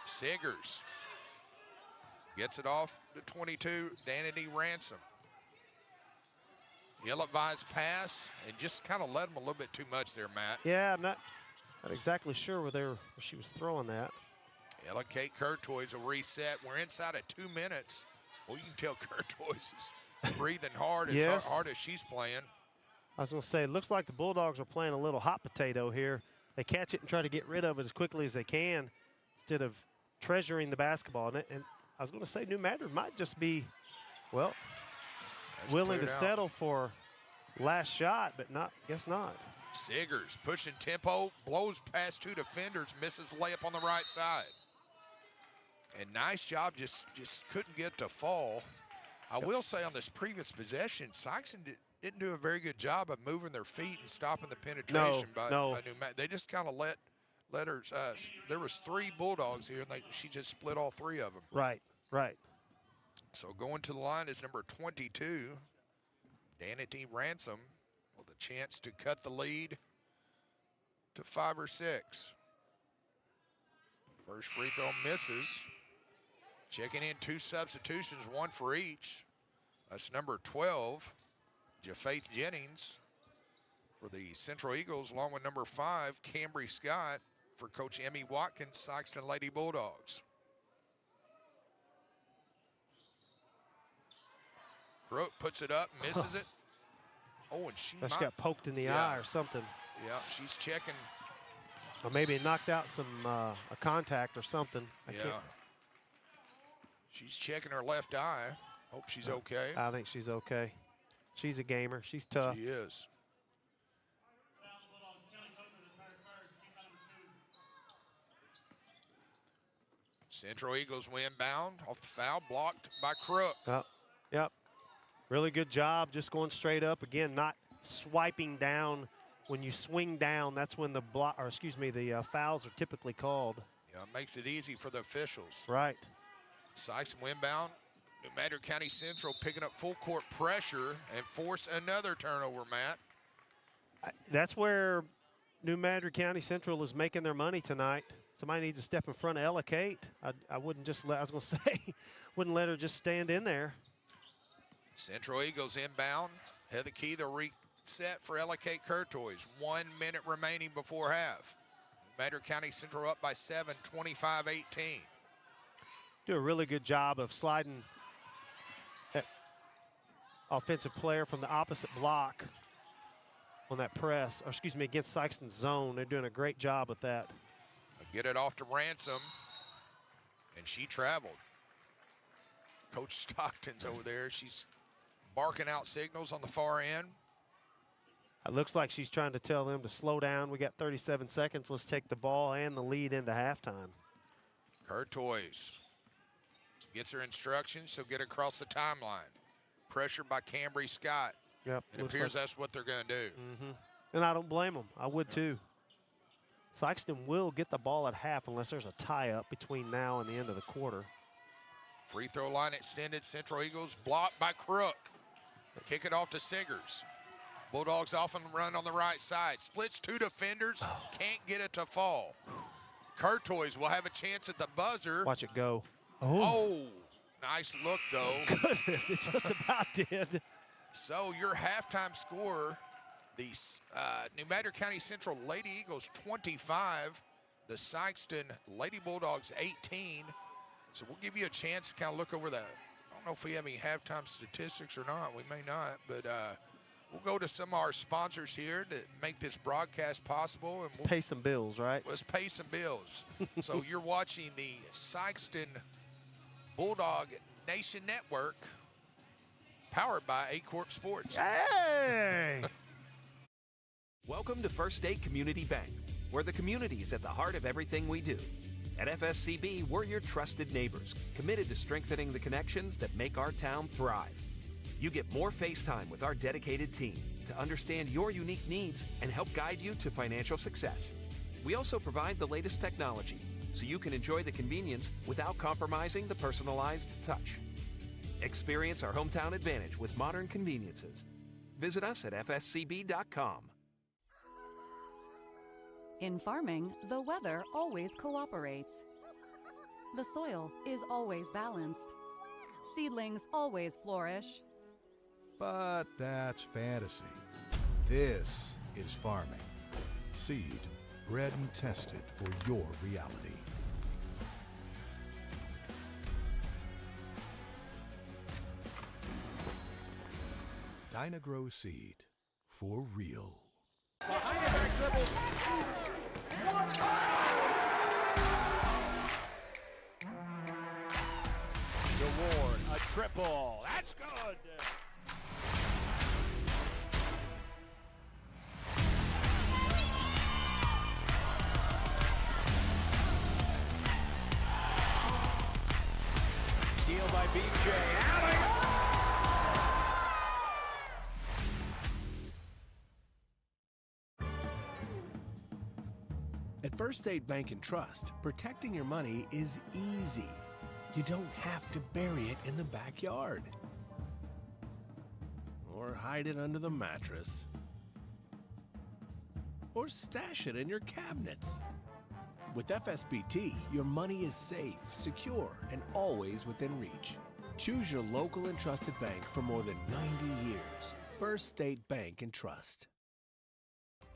Siggers gets it off to 22, Danity Ransom. Ill-advised pass and just kind of led them a little bit too much there, Matt. Yeah, I'm not exactly sure where she was throwing that. Ella Kate Curtois will reset. We're inside of 2 minutes. Well, you can tell Curtois is breathing hard as hard as she's playing. I was going to say, it looks like the Bulldogs are playing a little hot potato here. They catch it and try to get rid of it as quickly as they can instead of treasuring the basketball. And I was going to say New Madrid might just be, well, willing to settle for last shot, but guess not. Siggers pushing tempo, blows past 2 defenders, misses layup on the right side. And nice job, just couldn't get to fall. I will say on this previous possession, Sikeston didn't do a very good job of moving their feet and stopping the penetration by New Madrid. They just kind of let her. There was 3 Bulldogs here, and she just split all 3 of them. Right. So going to the line is number 22, Danity Ransom, with a chance to cut the lead to 5 or 6. First free throw misses. Checking in 2 substitutions, 1 for each. That's number 12, Jafaith Jennings for the Central Eagles, along with number 5, Cambry Scott for Coach Emmy Watkins, Sikeston Lady Bulldogs. Crook puts it up, misses it. Oh, and she got poked in the eye or something. Yeah, she's checking. Or maybe it knocked out some a contact or something. She's checking her left eye. Hope she's okay. I think she's okay. She's a gamer. She's tough. She is. Central Eagles win bound off the foul, blocked by Crook. Yep. Really good job just going straight up. Again, not swiping down. When you swing down, that's when the fouls are typically called. Yeah, it makes it easy for the officials. Right. Sikeston win bound. New Madrid County Central picking up full court pressure and force another turnover, Matt. That's where New Madrid County Central is making their money tonight. Somebody needs to step in front of Ella Kate. I wouldn't just let, I was going to say, wouldn't let her just stand in there. Central Eagles inbound. Heather Key, the reset for Ella Kate Curtois. 1 minute remaining before half. New Madrid County Central up by 7, 25-18. Do a really good job of sliding that offensive player from the opposite block on that press, against Sikeston's zone. They're doing a great job with that. Get it off to Ransom, and she traveled. Coach Stockton's over there. She's barking out signals on the far end. It looks like she's trying to tell them to slow down. We got 37 seconds. Let's take the ball and the lead into halftime. Curtoys gets her instructions. She'll get across the timeline. Pressure by Cambry Scott. Yep. It appears that's what they're going to do. And I don't blame them. I would too. Sikeston will get the ball at half unless there's a tie-up between now and the end of the quarter. Free throw line extended. Central Eagles blocked by Crook. Kick it off to Siggers. Bulldogs often run on the right side. Splits two defenders. Can't get it to fall. Curtoys will have a chance at the buzzer. Watch it go. Oh, nice look, though. Goodness, it just about did. So your halftime score, the New Madrid County Central Lady Eagles 25, the Sikeston Lady Bulldogs 18. So we'll give you a chance to kind of look over that. I don't know if we have any halftime statistics or not. We may not, but we'll go to some of our sponsors here to make this broadcast possible. And we'll pay some bills, right? Let's pay some bills. So you're watching the Sikeston Bulldog Nation Network, powered by A Corp Sports. Hey! Welcome to First State Community Bank, where the community is at the heart of everything we do. At FSCB, we're your trusted neighbors, committed to strengthening the connections that make our town thrive. You get more face time with our dedicated team to understand your unique needs and help guide you to financial success. We also provide the latest technology, so you can enjoy the convenience without compromising the personalized touch. Experience our hometown advantage with modern conveniences. Visit us at fscb.com. In farming, the weather always cooperates. The soil is always balanced. Seedlings always flourish. But that's fantasy. This is farming. Seed, bred and tested for your reality. Dynagrow Seed, for real. Behind the back dribbles. DeWard, a triple. That's good. Steal by BJ. At First State Bank and Trust, protecting your money is easy. You don't have to bury it in the backyard or hide it under the mattress or stash it in your cabinets. With FSBT, your money is safe, secure, and always within reach. Choose your local and trusted bank for more than 90 years. First State Bank and Trust.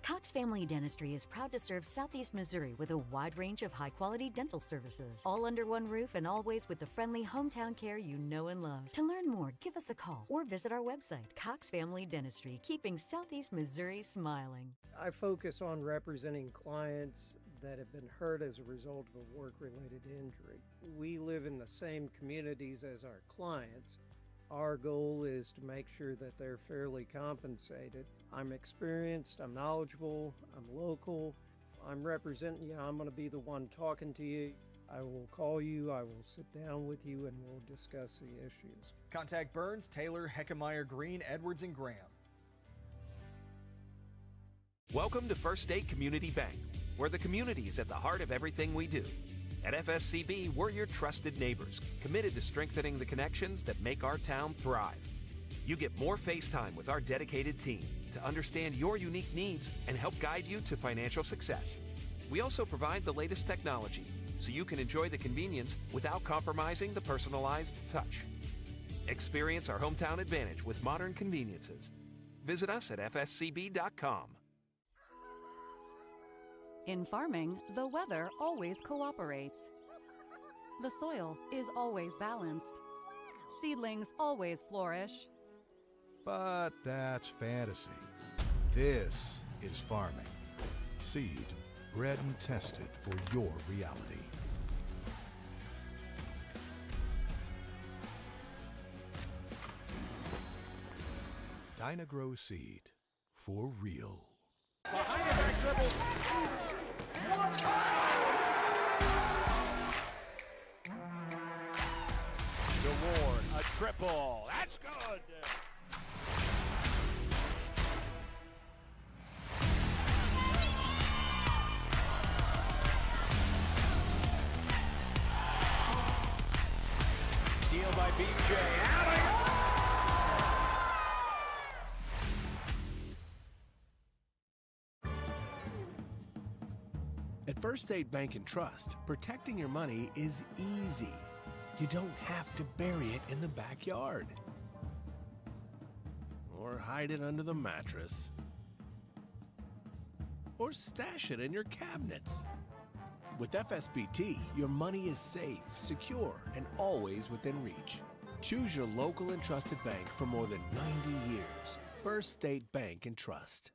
Cox Family Dentistry is proud to serve Southeast Missouri with a wide range of high-quality dental services, all under one roof and always with the friendly hometown care you know and love. To learn more, give us a call or visit our website, Cox Family Dentistry, keeping Southeast Missouri smiling. I focus on representing clients that have been hurt as a result of a work-related injury. We live in the same communities as our clients. Our goal is to make sure that they're fairly compensated. I'm experienced, I'm knowledgeable, I'm local, I'm representing you, I'm going to be the one talking to you. I will call you, I will sit down with you, and we'll discuss the issues. Contact Burns, Taylor, Heckemeyer, Green, Edwards, and Graham. Welcome to First State Community Bank, where the community is at the heart of everything we do. At FSCB, we're your trusted neighbors, committed to strengthening the connections that make our town thrive. You get more face time with our dedicated team to understand your unique needs and help guide you to financial success. We also provide the latest technology, so you can enjoy the convenience without compromising the personalized touch. Experience our hometown advantage with modern conveniences. Visit us at fscb.com. In farming, the weather always cooperates. The soil is always balanced. Seedlings always flourish. But that's fantasy. This is farming. Seed, bred and tested for your reality. Dynagrow Seed, for real. Behind the back dribbles. DeWard, a triple. That's good. Steal by BJ. At First State Bank and Trust, protecting your money is easy. You don't have to bury it in the backyard or hide it under the mattress or stash it in your cabinets. With FSBT, your money is safe, secure, and always within reach. Choose your local and trusted bank for more than 90 years. First State Bank and Trust.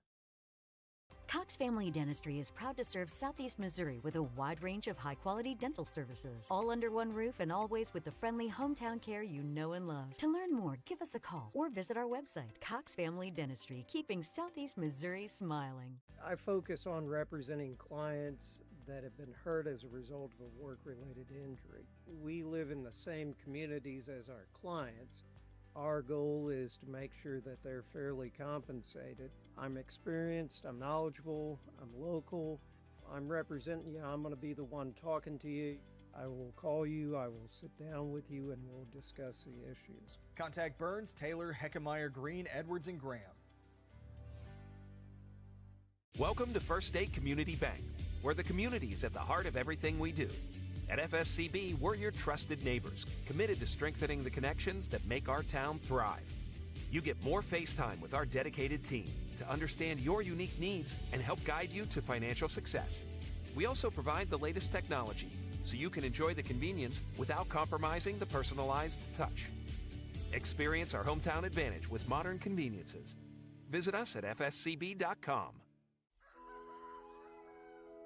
Cox Family Dentistry is proud to serve Southeast Missouri with a wide range of high-quality dental services, all under one roof and always with the friendly hometown care you know and love. To learn more, give us a call or visit our website, Cox Family Dentistry, keeping Southeast Missouri smiling. I focus on representing clients that have been hurt as a result of a work-related injury. We live in the same communities as our clients. Our goal is to make sure that they're fairly compensated. I'm experienced, I'm knowledgeable, I'm local, I'm representing you, I'm going to be the one talking to you. I will call you, I will sit down with you, and we'll discuss the issues. Contact Burns, Taylor, Heckemeyer, Green, Edwards, and Graham. Welcome to First State Community Bank, where the community is at the heart of everything we do. At FSCB, we're your trusted neighbors, committed to strengthening the connections that make our town thrive. You get more face time with our dedicated team to understand your unique needs and help guide you to financial success. We also provide the latest technology so you can enjoy the convenience without compromising the personalized touch. Experience our hometown advantage with modern conveniences. Visit us at fscb.com.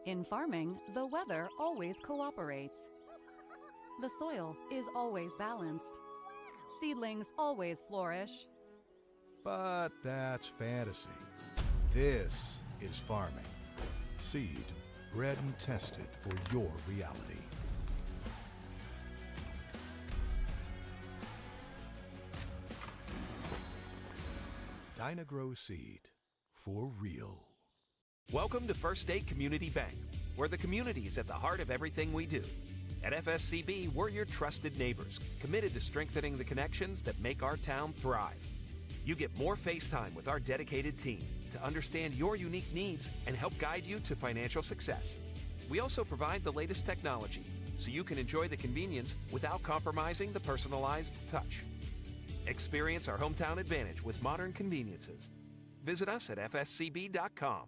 In farming, the weather always cooperates. The soil is always balanced. Seedlings always flourish. But that's fantasy. This is farming. Seed, bred and tested for your reality. Dynagrow Seed, for real. Welcome to First State Community Bank, where the community is at the heart of everything we do. At FSCB, we're your trusted neighbors, committed to strengthening the connections that make our town thrive. You get more face time with our dedicated team to understand your unique needs and help guide you to financial success. We also provide the latest technology so you can enjoy the convenience without compromising the personalized touch. Experience our hometown advantage with modern conveniences. Visit us at fscb.com.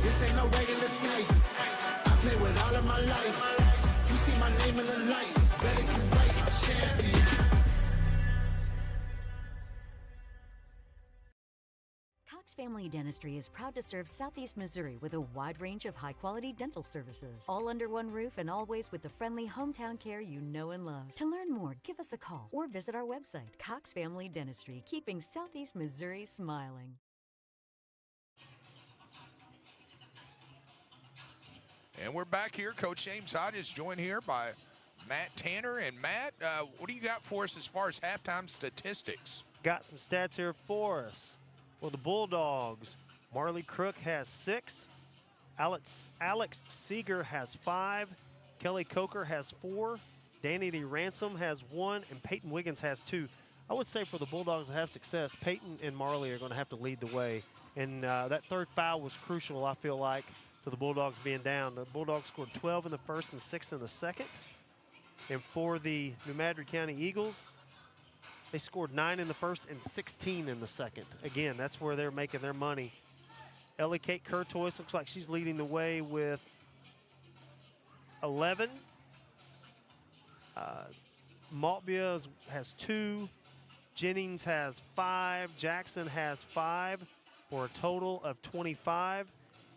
This ain't no regular dice. I play with all of my life. You see my name in the lights. Better get right, I'm champion. Cox Family Dentistry is proud to serve Southeast Missouri with a wide range of high-quality dental services, all under one roof and always with the friendly hometown care you know and love. To learn more, give us a call or visit our website, Cox Family Dentistry, keeping Southeast Missouri smiling. And we're back here. Coach James Hodges joined here by Matt Tanner. And Matt, what do you got for us as far as halftime statistics? Got some stats here for us. Well, the Bulldogs, Marley Crook has 6. Alex Seeger has 5. Kelly Coker has 4. Danny D. Ransom has 1. And Peyton Wiggins has 2. I would say for the Bulldogs to have success, Peyton and Marley are going to have to lead the way. And that third foul was crucial, I feel like, to the Bulldogs being down. The Bulldogs scored 12 in the first and 6 in the second. And for the New Madrid County Eagles, they scored 9 in the first and 16 in the second. Again, that's where they're making their money. Ellie Kate Curtois looks like she's leading the way with 11. Maltbia has 2. Jennings has 5. Jackson has 5 for a total of 25.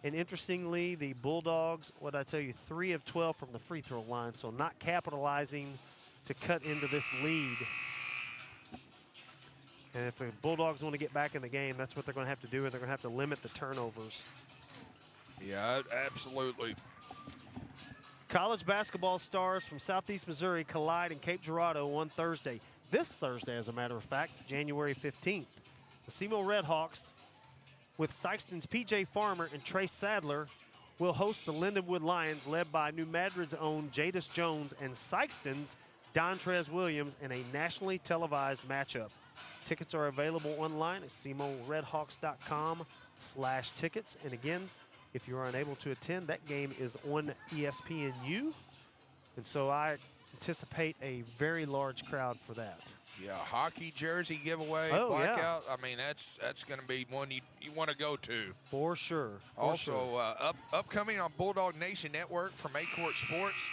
And interestingly, the Bulldogs, what did I tell you, 3 of 12 from the free throw line, so not capitalizing to cut into this lead. And if the Bulldogs want to get back in the game, that's what they're going to have to do, and they're going to have to limit the turnovers. Yeah, absolutely. College basketball stars from Southeast Missouri collide in Cape Girardeau on Thursday. This Thursday, as a matter of fact, January 15th. The SEMO Redhawks, with Sikeston's P.J. Farmer and Trace Sadler, will host the Lindenwood Lions, led by New Madrid's own Jadis Jones and Sikeston's Dontrez Williams, in a nationally televised matchup. Tickets are available online at SEMORedhawks.com/tickets. And again, if you're unable to attend, that game is on ESPNU. And so I anticipate a very large crowd for that. Yeah, hockey jersey giveaway, blackout. I mean, that's going to be one you want to go to. For sure. Also, upcoming on Bulldog Nation Network from A-Court Sports.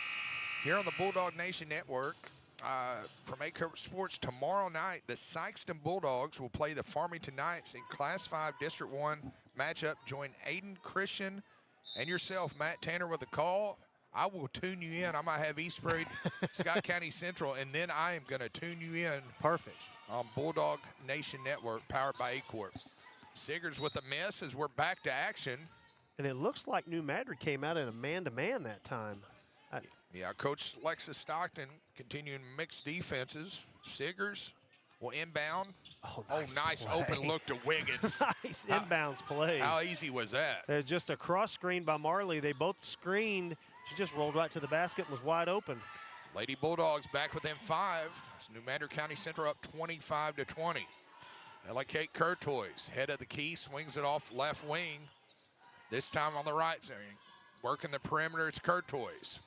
Here on the Bulldog Nation Network from A-Court Sports, tomorrow night, the Sikeston Bulldogs will play the Farmington Knights in Class 5 District 1 matchup. Join Aiden Christian and yourself, Matt Tanner, with a call. I will tune you in. I might have East Braid, Scott County Central, and then I am going to tune you in. Perfect. On Bulldog Nation Network, powered by A-Corp. Siggers with a miss as we're back to action. And it looks like New Madrid came out in a man-to-man that time. Yeah, Coach Lexus Stockton continuing mixed defenses. Siggers will inbound. Oh, nice open look to Wiggins. Nice inbounds play. How easy was that? There's just a cross screen by Marley. They both screened. She just rolled right to the basket and was wide open. Lady Bulldogs back within 5. New Madrid County Central up 25-20. LA Kate Curtoys, head of the key, swings it off left wing. This time on the right side. Working the perimeter, it's Curtoys.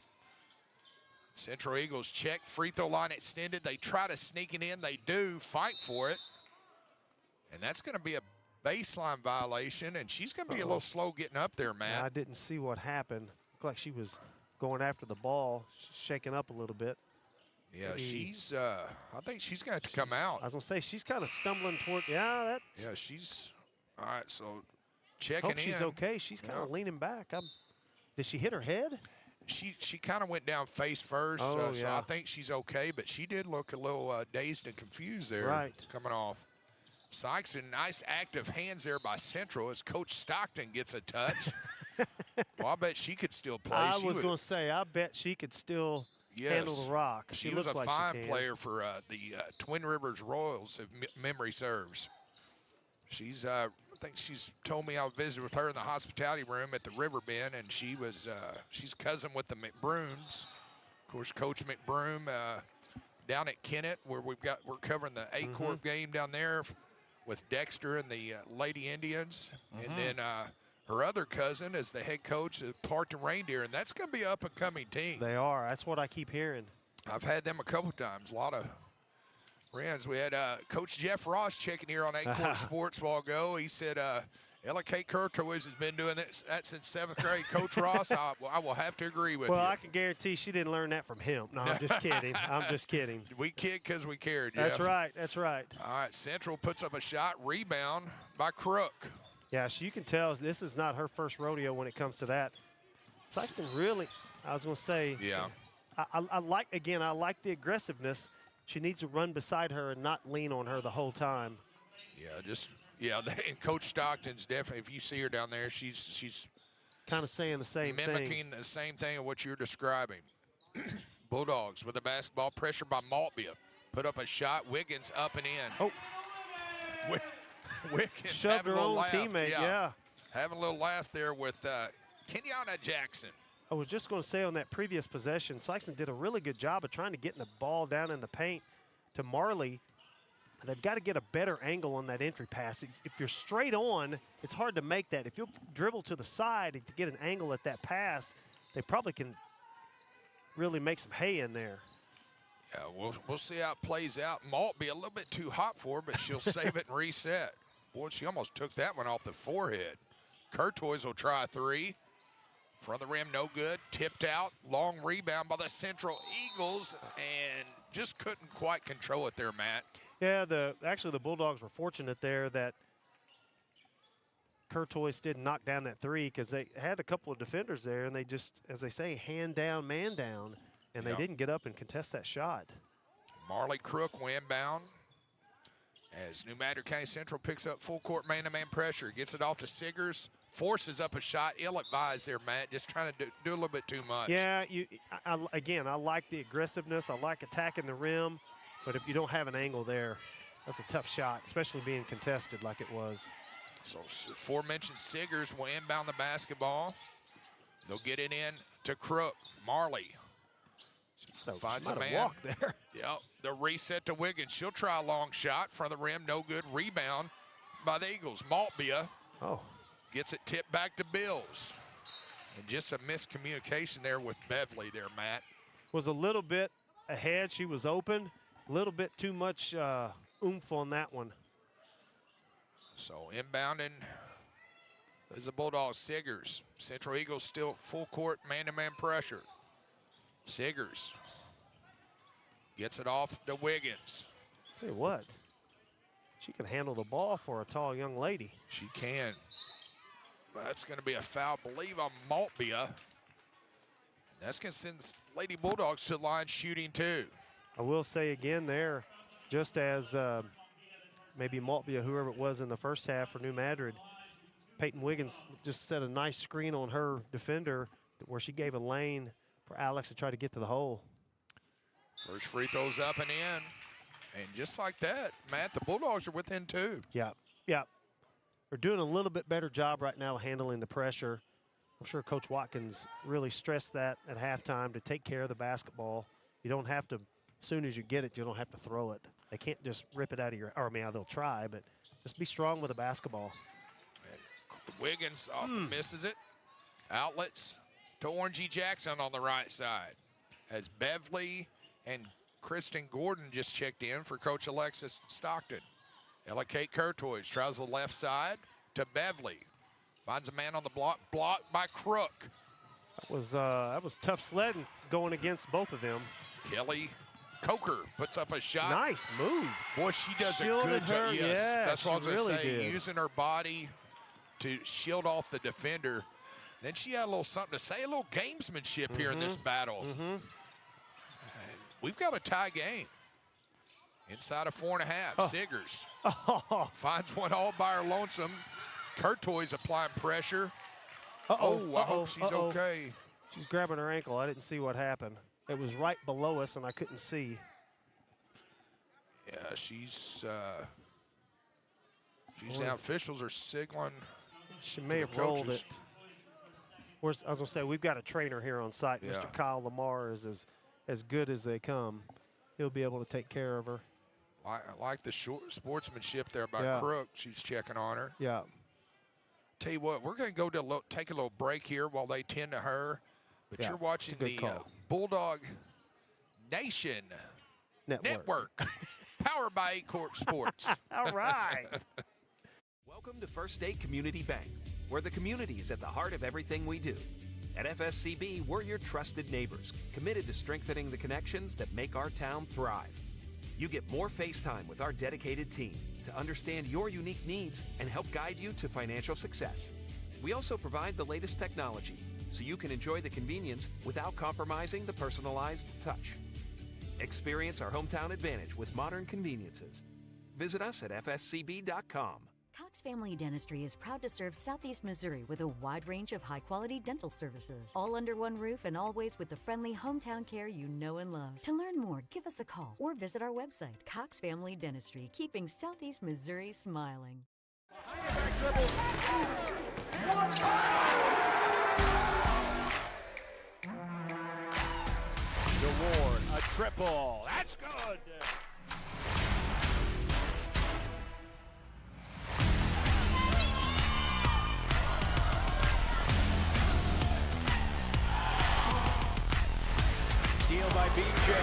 Central Eagles check, free throw line extended. They try to sneak it in. They do fight for it. And that's going to be a baseline violation, and she's going to be a little slow getting up there, Matt. I didn't see what happened. Looked like she was going after the ball, shaking up a little bit. Yeah, she's I think she's going to have to come out. I was going to say, she's kind of stumbling toward, yeah, she's, all right, so checking in. She's okay. She's kind of leaning back. Did she hit her head? She kind of went down face first, so I think she's okay, but she did look a little dazed and confused there coming off. Sikeston, nice active hands there by Central as Coach Stockton gets a touch. Well, I bet she could still play. I was going to say, I bet she could still handle the rock. She was a fine player for the Twin Rivers Royals, if memory serves. She's, I think she's told me I visited with her in the hospitality room at the River Bend, and she was, she's cousin with the McBrooms. Of course, Coach McBroom down at Kennett, where we're covering the A-Corp game down there with Dexter and the Lady Indians. And then her other cousin is the head coach of Clarkton Reindeer, and that's going to be an up-and-coming team. They are. That's what I keep hearing. I've had them a couple times. A lot of friends. We had Coach Jeff Ross checking here on A-Court Sports while ago. He said, Ella Kate Curtoys has been doing that since 7th grade. Coach Ross, I will have to agree with you. Well, I can guarantee she didn't learn that from him. No, I'm just kidding. I'm just kidding. We kid because we cared. That's right. That's right. All right, Central puts up a shot. Rebound by Crook. Yeah, you can tell this is not her first rodeo when it comes to that. Sikeston really, I was going to say. Yeah. I like the aggressiveness. She needs to run beside her and not lean on her the whole time. Yeah, and Coach Stockton's definitely, if you see her down there, she's kind of saying the same thing. Mimicking the same thing of what you're describing. Bulldogs with the basketball, pressure by Maltbia. Put up a shot, Wiggins up and in. Oh. Wiggins shoved her own teammate, yeah. Having a little laugh there with Kenyatta Jackson. I was just going to say on that previous possession, Sikeston did a really good job of trying to get the ball down in the paint to Marley. They've got to get a better angle on that entry pass. If you're straight on, it's hard to make that. If you'll dribble to the side to get an angle at that pass, they probably can really make some hay in there. Yeah, we'll see how it plays out. Maltby a little bit too hot for her, but she'll save it and reset. Boy, she almost took that one off the forehead. Curtoys will try a three. Front of the rim, no good. Tipped out. Long rebound by the Central Eagles, and just couldn't quite control it there, Matt. Yeah, actually the Bulldogs were fortunate there that Courtois didn't knock down that three because they had a couple of defenders there, and they just, as they say, hand down, man down, and they didn't get up and contest that shot. Marley Crook will inbound as New Madrid County Central picks up full court man-to-man pressure. Gets it off to Siggers, forces up a shot. Ill-advised there, Matt. Just trying to do a little bit too much. Yeah, again, I like the aggressiveness. I like attacking the rim, but if you don't have an angle there, that's a tough shot, especially being contested like it was. So aforementioned Siggers will inbound the basketball. They'll get it in to Crook. Marley finds a man. Walk there. Yep. The reset to Wiggins. She'll try a long shot from the rim. No good. Rebound by the Eagles. Maltbia gets it tipped back to Bills. And just a miscommunication there with Beverly there, Matt. Was a little bit ahead. She was open. A little bit too much oomph on that one. So inbounding is the Bulldogs. Siggers. Central Eagles still full court man-to-man pressure. Siggers gets it off to Wiggins. Tell you what, she can handle the ball for a tall young lady. She can. That's going to be a foul, I believe, on Maltbia. That's going to send Lady Bulldogs to the line shooting too. I will say again there, just as maybe Maltbia, whoever it was in the first half for New Madrid, Peyton Wiggins just set a nice screen on her defender where she gave a lane for Alex to try to get to the hole. First free throws up and in. And just like that, Matt, the Bulldogs are within two. Yeah, yeah. They're doing a little bit better job right now handling the pressure. I'm sure Coach Watkins really stressed that at halftime to take care of the basketball. You don't have to, as soon as you get it, you don't have to throw it. They can't just rip it out of your, or I mean, they'll try, but just be strong with the basketball. And Wiggins misses it. Outlets to Orangey Jackson on the right side. As Beverly and Kristen Gordon just checked in for Coach Alexis Stockton. Ella Kate Courtois tries the left side to Beverly. Finds a man on the block, blocked by Crook. That was tough sledding going against both of them. Kelly Coker puts up a shot. Nice move. Boy, she does Shielded a good job. her, Yes, yeah, that's what I was she going to really say. did. Using her body to shield off the defender. Then she had a little something to say, a little gamesmanship here in this battle. We've got a tie game. Inside of 4.5, Siggers finds one all by her lonesome. Courtois applying pressure. I hope she's okay. She's grabbing her ankle. I didn't see what happened. It was right below us, and I couldn't see. Yeah, she's down. Officials are signaling. She may have rolled it. I was going to say, we've got a trainer here on site. Yeah. Mr. Kyle Lamar is as good as they come. He'll be able to take care of her. I like the short sportsmanship there by Crook. She's checking on her. Yeah. Tell you what, we're going to go to take a little break here while they tend to her. But you're watching the Bulldog Nation Network powered by 8 Corp Sports. All right. Welcome to First State Community Bank, where the community is at the heart of everything we do. At FSCB, we're your trusted neighbors, committed to strengthening the connections that make our town thrive. You get more face time with our dedicated team to understand your unique needs and help guide you to financial success. We also provide the latest technology so you can enjoy the convenience without compromising the personalized touch. Experience our hometown advantage with modern conveniences. Visit us at fscb.com. Cox Family Dentistry is proud to serve Southeast Missouri with a wide range of high-quality dental services, all under one roof and always with the friendly hometown care you know and love. To learn more, give us a call or visit our website, Cox Family Dentistry, keeping Southeast Missouri smiling. DeWard, a triple. That's good. Steal by BJ.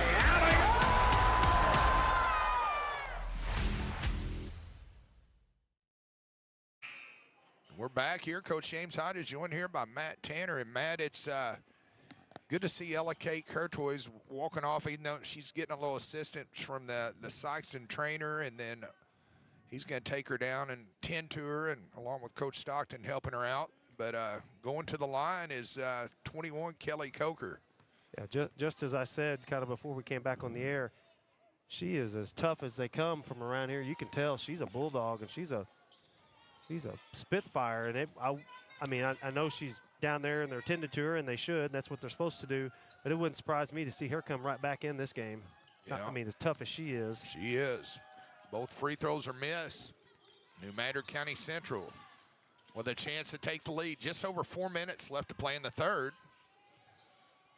We're back here. Coach James Hyde is joined here by Matt Tanner. And Matt, it's good to see Ella Kate Courtois walking off, even though she's getting a little assistance from the Sikeston trainer. And then he's going to take her down and tend to her, and along with Coach Stockton helping her out. But going to the line is 21, Kelly Coker. Yeah, just as I said kind of before we came back on the air, she is as tough as they come from around here. You can tell she's a Bulldog, and she's a Spitfire. And I know she's down there, and they're tending to her, and they should. That's what they're supposed to do. But it wouldn't surprise me to see her come right back in this game. Yeah. I mean, as tough as she is. She is. Both free throws are missed. New MADRID County Central with a chance to take the lead. Just over 4 minutes left to play in the third.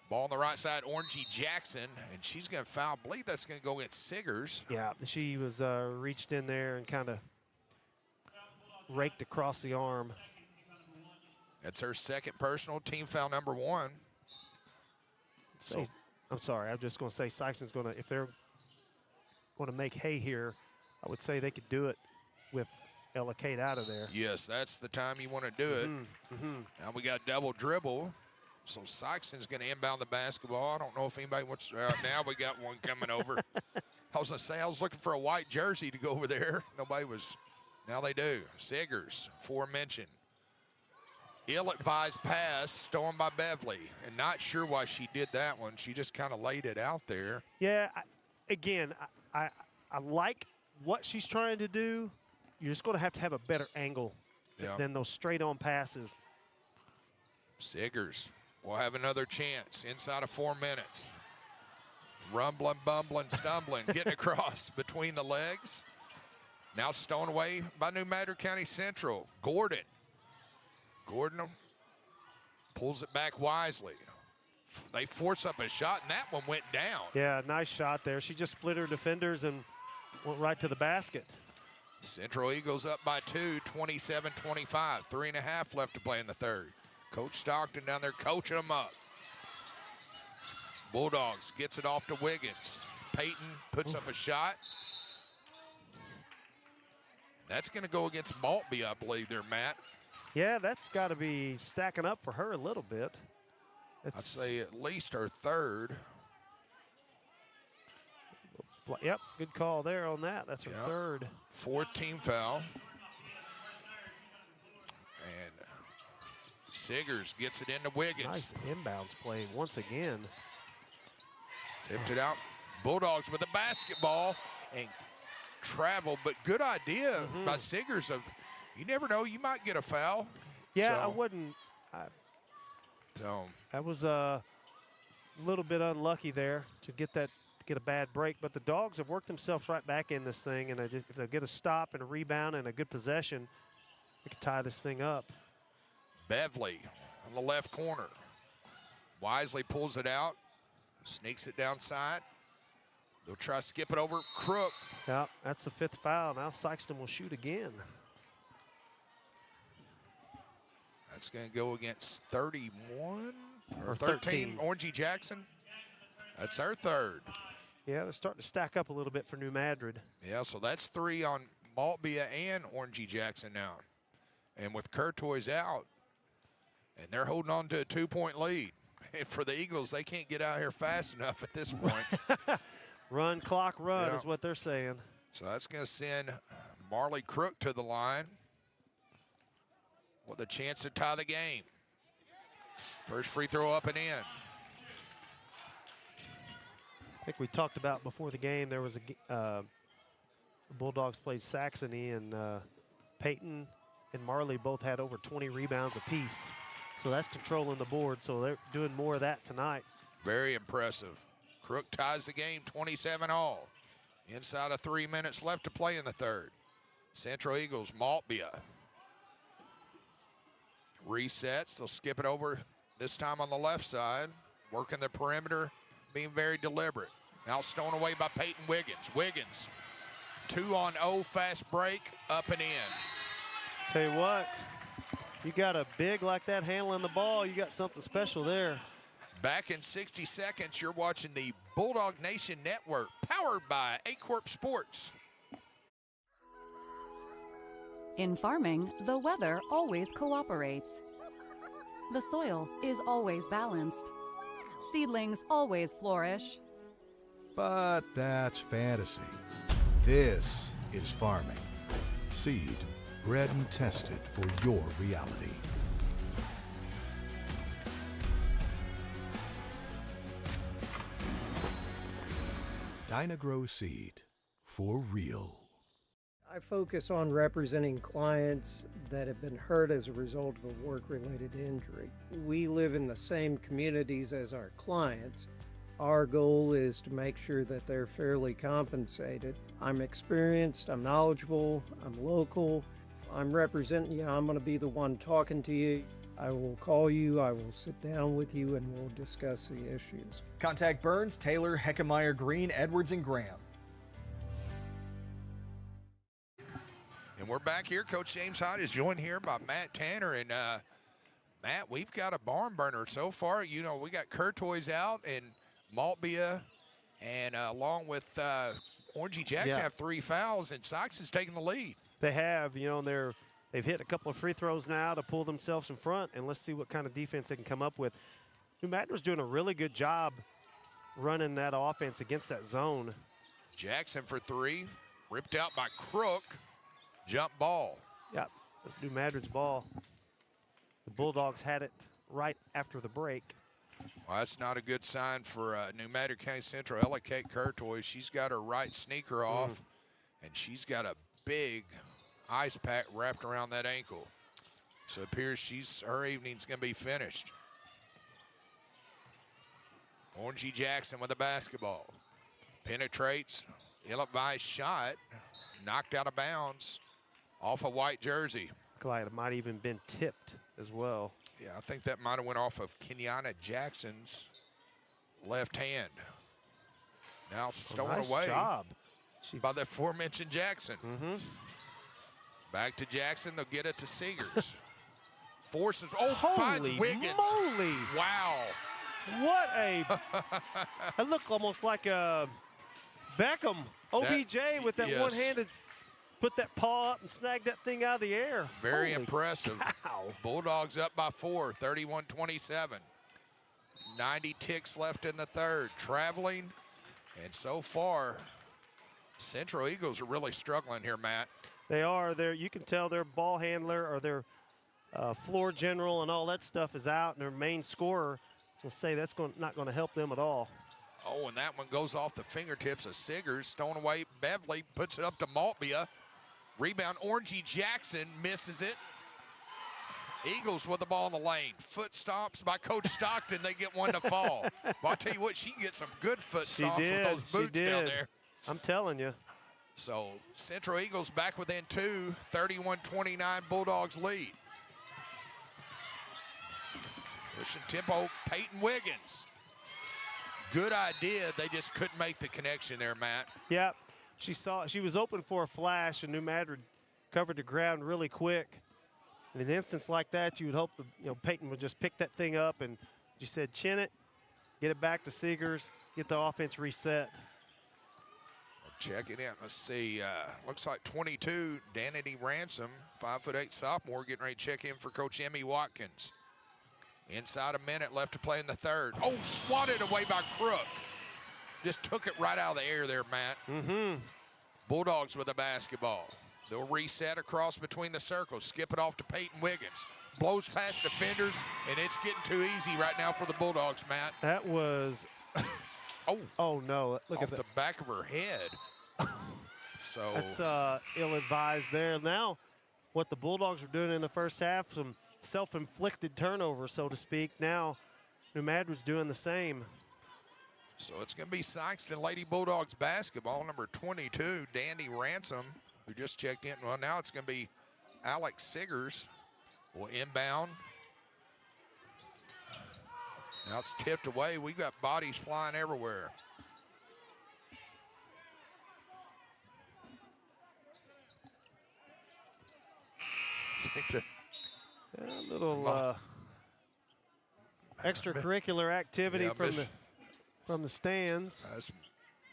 Ball on the right side, Orangey Jackson, and she's going to foul. I believe that's going to go against Siggers. Yeah, she was reached in there and kind of raked across the arm. That's her second personal, team foul number 1. So I'm sorry, I'm just going to say Sikeston's going to, if they're going to make hay here, I would say they could do it with Ella Kate out of there. Yes, that's the time you want to do it. Now we got double dribble. So Sikeston's going to inbound the basketball. I don't know if anybody wants now we got one coming over. I was going to say, I was looking for a white jersey to go over there. Nobody was. Now they do. Siggers, aforementioned. Ill-advised pass stolen by Beverly. And not sure why she did that one. She just kind of laid it out there. Yeah, I like what she's trying to do. You're just going to have a better angle than those straight-on passes. Siggers will have another chance inside of 4 minutes. Rumbling, bumbling, stumbling, getting across between the legs. Now stolen away by New MADRID County Central. Gordon pulls it back wisely. They force up a shot, and that one went down. Yeah, nice shot there. She just split her defenders and went right to the basket. Central Eagles up by 2, 27-25. 3.5 left to play in the third. Coach Stockton down there coaching them up. Bulldogs gets it off to Wiggins. Peyton puts up a shot. That's going to go against Maltby, I believe there, Matt. Yeah, that's got to be stacking up for her a little bit. I'd say at least her third. Yep, good call there on that. That's her third. 4th-team foul. And Siggers gets it into Wiggins. Nice inbounds play once again. Tipped it out. Bulldogs with the basketball and travel, but good idea by Siggers of, you never know, you might get a foul. Yeah, so, I wouldn't. That was a little bit unlucky there to get a bad break, but the Dogs have worked themselves right back in this thing, and if they'll get a stop and a rebound and a good possession, they could tie this thing up. Beverly on the left corner. Wisely pulls it out, sneaks it downside. They'll try to skip it over Crook. Yeah, that's the 5th foul. Now Sikeston will shoot again. That's going to go against 31 or 13. Orangey Jackson. That's her third. Yeah, they're starting to stack up a little bit for New MADRID. Yeah, so that's 3 on Maltby and Orangey Jackson now. And with Courtois out, and they're holding on to a 2-point lead. And for the Eagles, they can't get out here fast enough at this point. Run, clock, run is what they're saying. So that's going to send Marley Crook to the line with a chance to tie the game. First free throw up and in. I think we talked about before the game, there was the Bulldogs played Saxony, and Peyton and Marley both had over 20 rebounds apiece. So that's controlling the board, so they're doing more of that tonight. Very impressive. Crook ties the game 27-all. Inside of 3 minutes left to play in the third. Central Eagles, Maltby. Resets, they'll skip it over, this time on the left side. Working the perimeter, being very deliberate. Now stolen away by Peyton Wiggins. Wiggins, 2-on-0 fast break, up and in. Tell you what, you got a big like that handling the ball, you got something special there. Back in 60 seconds, you're watching the Bulldog Nation Network, powered by A-Corp Sports. In farming, the weather always cooperates. The soil is always balanced. Seedlings always flourish. But that's fantasy. This is farming. Seed, bred and tested for your reality. Dynagrow Seed, for real. I focus on representing clients that have been hurt as a result of a work-related injury. We live in the same communities as our clients. Our goal is to make sure that they're fairly compensated. I'm experienced, I'm knowledgeable, I'm local. If I'm representing you, I'm going to be the one talking to you. I will call you, I will sit down with you, and we'll discuss the issues. Contact Burns, Taylor, Heckemeyer, Green, Edwards, and Graham. And we're back here. Coach James Hyde is joined here by Matt Tanner. And Matt, we've got a barn burner so far. You know, we got Courtois out and Maltbia, and along with Orangey Jackson have 3 fouls, and Sykes is taking the lead. They have, you know, they've hit a couple of free throws now to pull themselves in front, and let's see what kind of defense they can come up with. New Madrid's doing a really good job running that offense against that zone. Jackson for 3, ripped out by Crook. Jump ball. Yeah, that's New Madrid's ball. The Bulldogs had it right after the break. Well, that's not a good sign for New Madrid County Central. Ella Kate Courtois, she's got her right sneaker off, and she's got a big ice pack wrapped around that ankle. So it appears her evening's going to be finished. Orangey Jackson with the basketball. Penetrates. Ill-advised shot. Knocked out of bounds. Off a white jersey. Glad it might even been tipped as well. Yeah, I think that might have went off of Kenyatta Jackson's left hand. Now stolen nice away job. by the aforementioned Jackson. Back to Jackson. They'll get it to Seegers. Forces. Oh, finds Wiggins. Moly. Wow. What a. That looked almost like a Beckham. OBJ with that one-handed. Put that paw up and snag that thing out of the air. Very impressive. Cow. Bulldogs up by 4, 31-27. 90 ticks left in the third. Traveling, and so far, Central Eagles are really struggling here, Matt. They are. You can tell their ball handler or their floor general and all that stuff is out, and their main scorer. I was going to say that's not going to help them at all. Oh, and that one goes off the fingertips of Siggers. Stolen away. Beverly puts it up to Maltbia. Rebound. Orangey Jackson misses it. Eagles with the ball in the lane. Foot stomps by Coach Stockton. They get one to fall. Well, I'll tell you what, she can get some good foot stomps with those boots down there. I'm telling you. So Central Eagles back within 2. 31-29 Bulldogs lead. Pushing tempo. Peyton Wiggins. Good idea. They just couldn't make the connection there, Matt. Yeah, she was open for a flash, and New Madrid covered the ground really quick. In an instance like that, you would hope Peyton would just pick that thing up and, you said, chin it, get it back to Seegers, get the offense reset. Check it in. Let's see. Looks like 22, Danity Ransom, 5'8" sophomore, getting ready to check in for Coach Emmy Watkins. Inside a minute left to play in the third. Oh, swatted away by Crook. Just took it right out of the air there, Matt. Bulldogs with the basketball. They'll reset across between the circles. Skip it off to Peyton Wiggins. Blows past defenders, and it's getting too easy right now for the Bulldogs, Matt. That was... oh, no. Look at the back of her head. So that's ill-advised there. Now, what the Bulldogs are doing in the first half, some self-inflicted turnover, so to speak. Now, New Madrid's doing the same. So it's going to be Sikeston Lady Bulldogs basketball, number 22, Dandy Ransom, who just checked in. Well, now it's going to be Alex Siggers will inbound. Now it's tipped away. We've got bodies flying everywhere. A little extracurricular activity from the stands.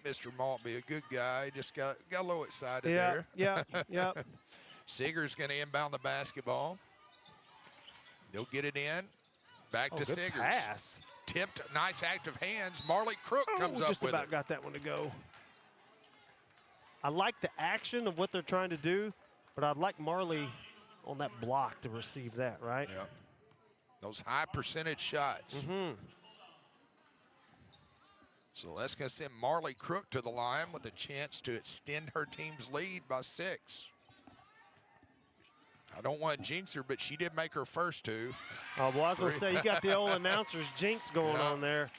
Mr. Maltby, a good guy. Just got a little excited there. Yeah. Siggers going to inbound the basketball. They'll get it in. Back to Siggers. Pass. Tipped, nice active hands. Marley Crook comes up with it. Just about got that one to go. I like the action of what they're trying to do. But I'd like Marley on that block to receive that, right? Yeah. Those high percentage shots. So that's going to send Marley Crook to the line with a chance to extend her team's lead by 6. I don't want to jinx her, but she did make her first 2. Oh, well, I was going to say, you got the old announcer's jinx going on there.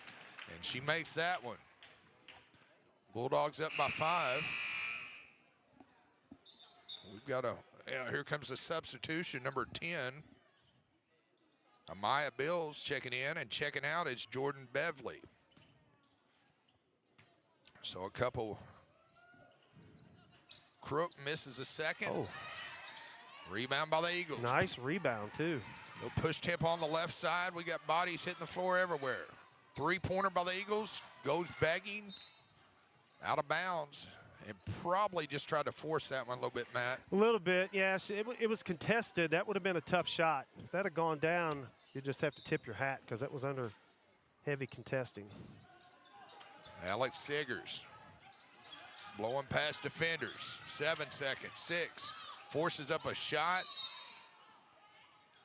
And she makes that one. Bulldogs up by 5. We've got here comes the substitution, number 10. Amaya Bills checking in, and checking out is Jordan Beverly. So a couple. Crook misses a second. Oh. Rebound by the Eagles. Nice rebound, too. No push tip on the left side. We got bodies hitting the floor everywhere. 3-pointer by the Eagles. Goes begging. Out of bounds. And probably just tried to force that one a little bit, Matt. A little bit, yes. It was contested. That would have been a tough shot. If that had gone down, you just have to tip your hat because that was under heavy contesting. Alex Siggers blowing past defenders. 7 seconds, 6. Forces up a shot.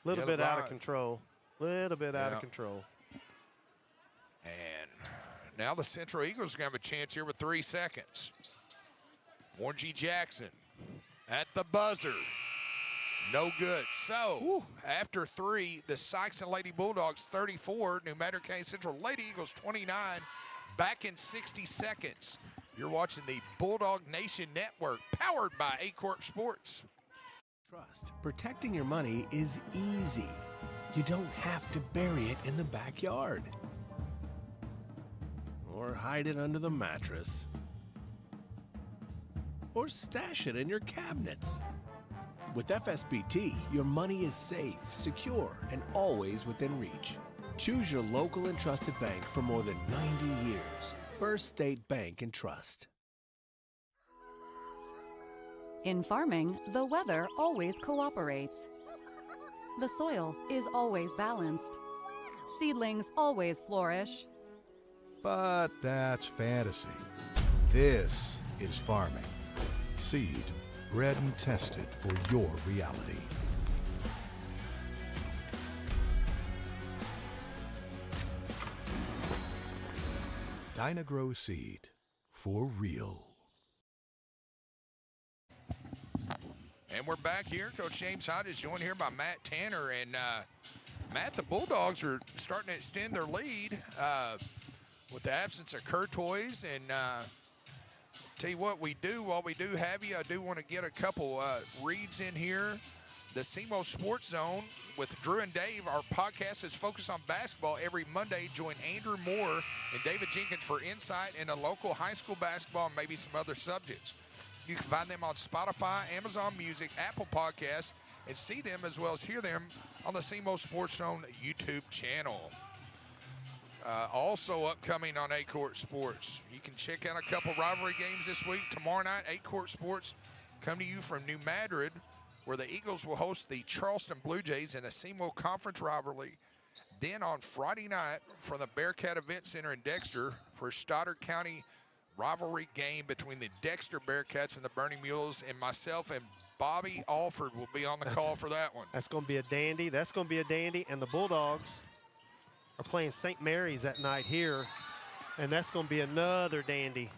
Little bit out of control. Little bit out of control. And now the Central Eagles are going to have a chance here with 3 seconds. Warren G. Jackson at the buzzer. No good. So, after 3, the Sikeston Lady Bulldogs 34, New Madrid County Central Lady Eagles 29, back in 60 seconds. You're watching the Bulldog Nation Network, powered by A-Corp Sports. Trust. Protecting your money is easy. You don't have to bury it in the backyard or hide it under the mattress or stash it in your cabinets. With FSBT, your money is safe, secure, and always within reach. Choose your local and trusted bank for more than 90 years. First State Bank and Trust. In farming, the weather always cooperates. The soil is always balanced. Seedlings always flourish. But that's fantasy. This is farming. Seed, bred and tested for your reality. Dynagrow Seed, for real. And we're back here. Coach James Hyde is joined here by Matt Tanner. And Matt, the Bulldogs are starting to extend their lead with the absence of Courtois. And tell you what we do, while we do have you, I do want to get a couple reads in here. The SEMO Sports Zone with Drew and Dave, our podcast is focused on basketball every Monday. Join Andrew Moore and David Jenkins for insight into local high school basketball and maybe some other subjects. You can find them on Spotify, Amazon Music, Apple Podcasts, and see them as well as hear them on the SEMO Sports Zone YouTube channel. Also upcoming on A-Court Sports, you can check out a couple rivalry games this week. Tomorrow night, A-Court Sports come to you from New Madrid, where the Eagles will host the Charleston Blue Jays in a SEMO Conference rivalry. Then on Friday night, from the Bearcat Event Center in Dexter for Stoddard County rivalry game between the Dexter Bearcats and the Burning Mules, and myself and Bobby Alford will be on the call for that one. That's going to be a dandy. That's going to be a dandy. And the Bulldogs are playing St. Mary's that night here, and that's going to be another dandy.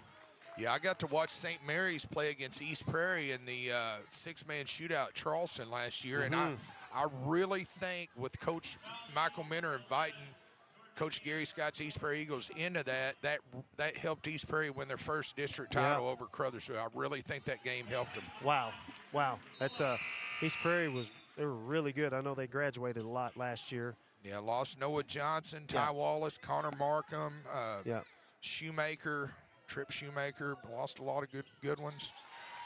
Yeah, I got to watch St. Mary's play against East Prairie in the 6-man shootout at Charleston last year, and I really think with Coach Michael Minner inviting Coach Gary Scott's East Prairie Eagles into that helped East Prairie win their first district title over Crothersville. I really think that game helped them. Wow. That's East Prairie they were really good. I know they graduated a lot last year. Yeah, lost Noah Johnson, Ty Wallace, Connor Markham, Shoemaker, Trip Shoemaker, lost a lot of good ones.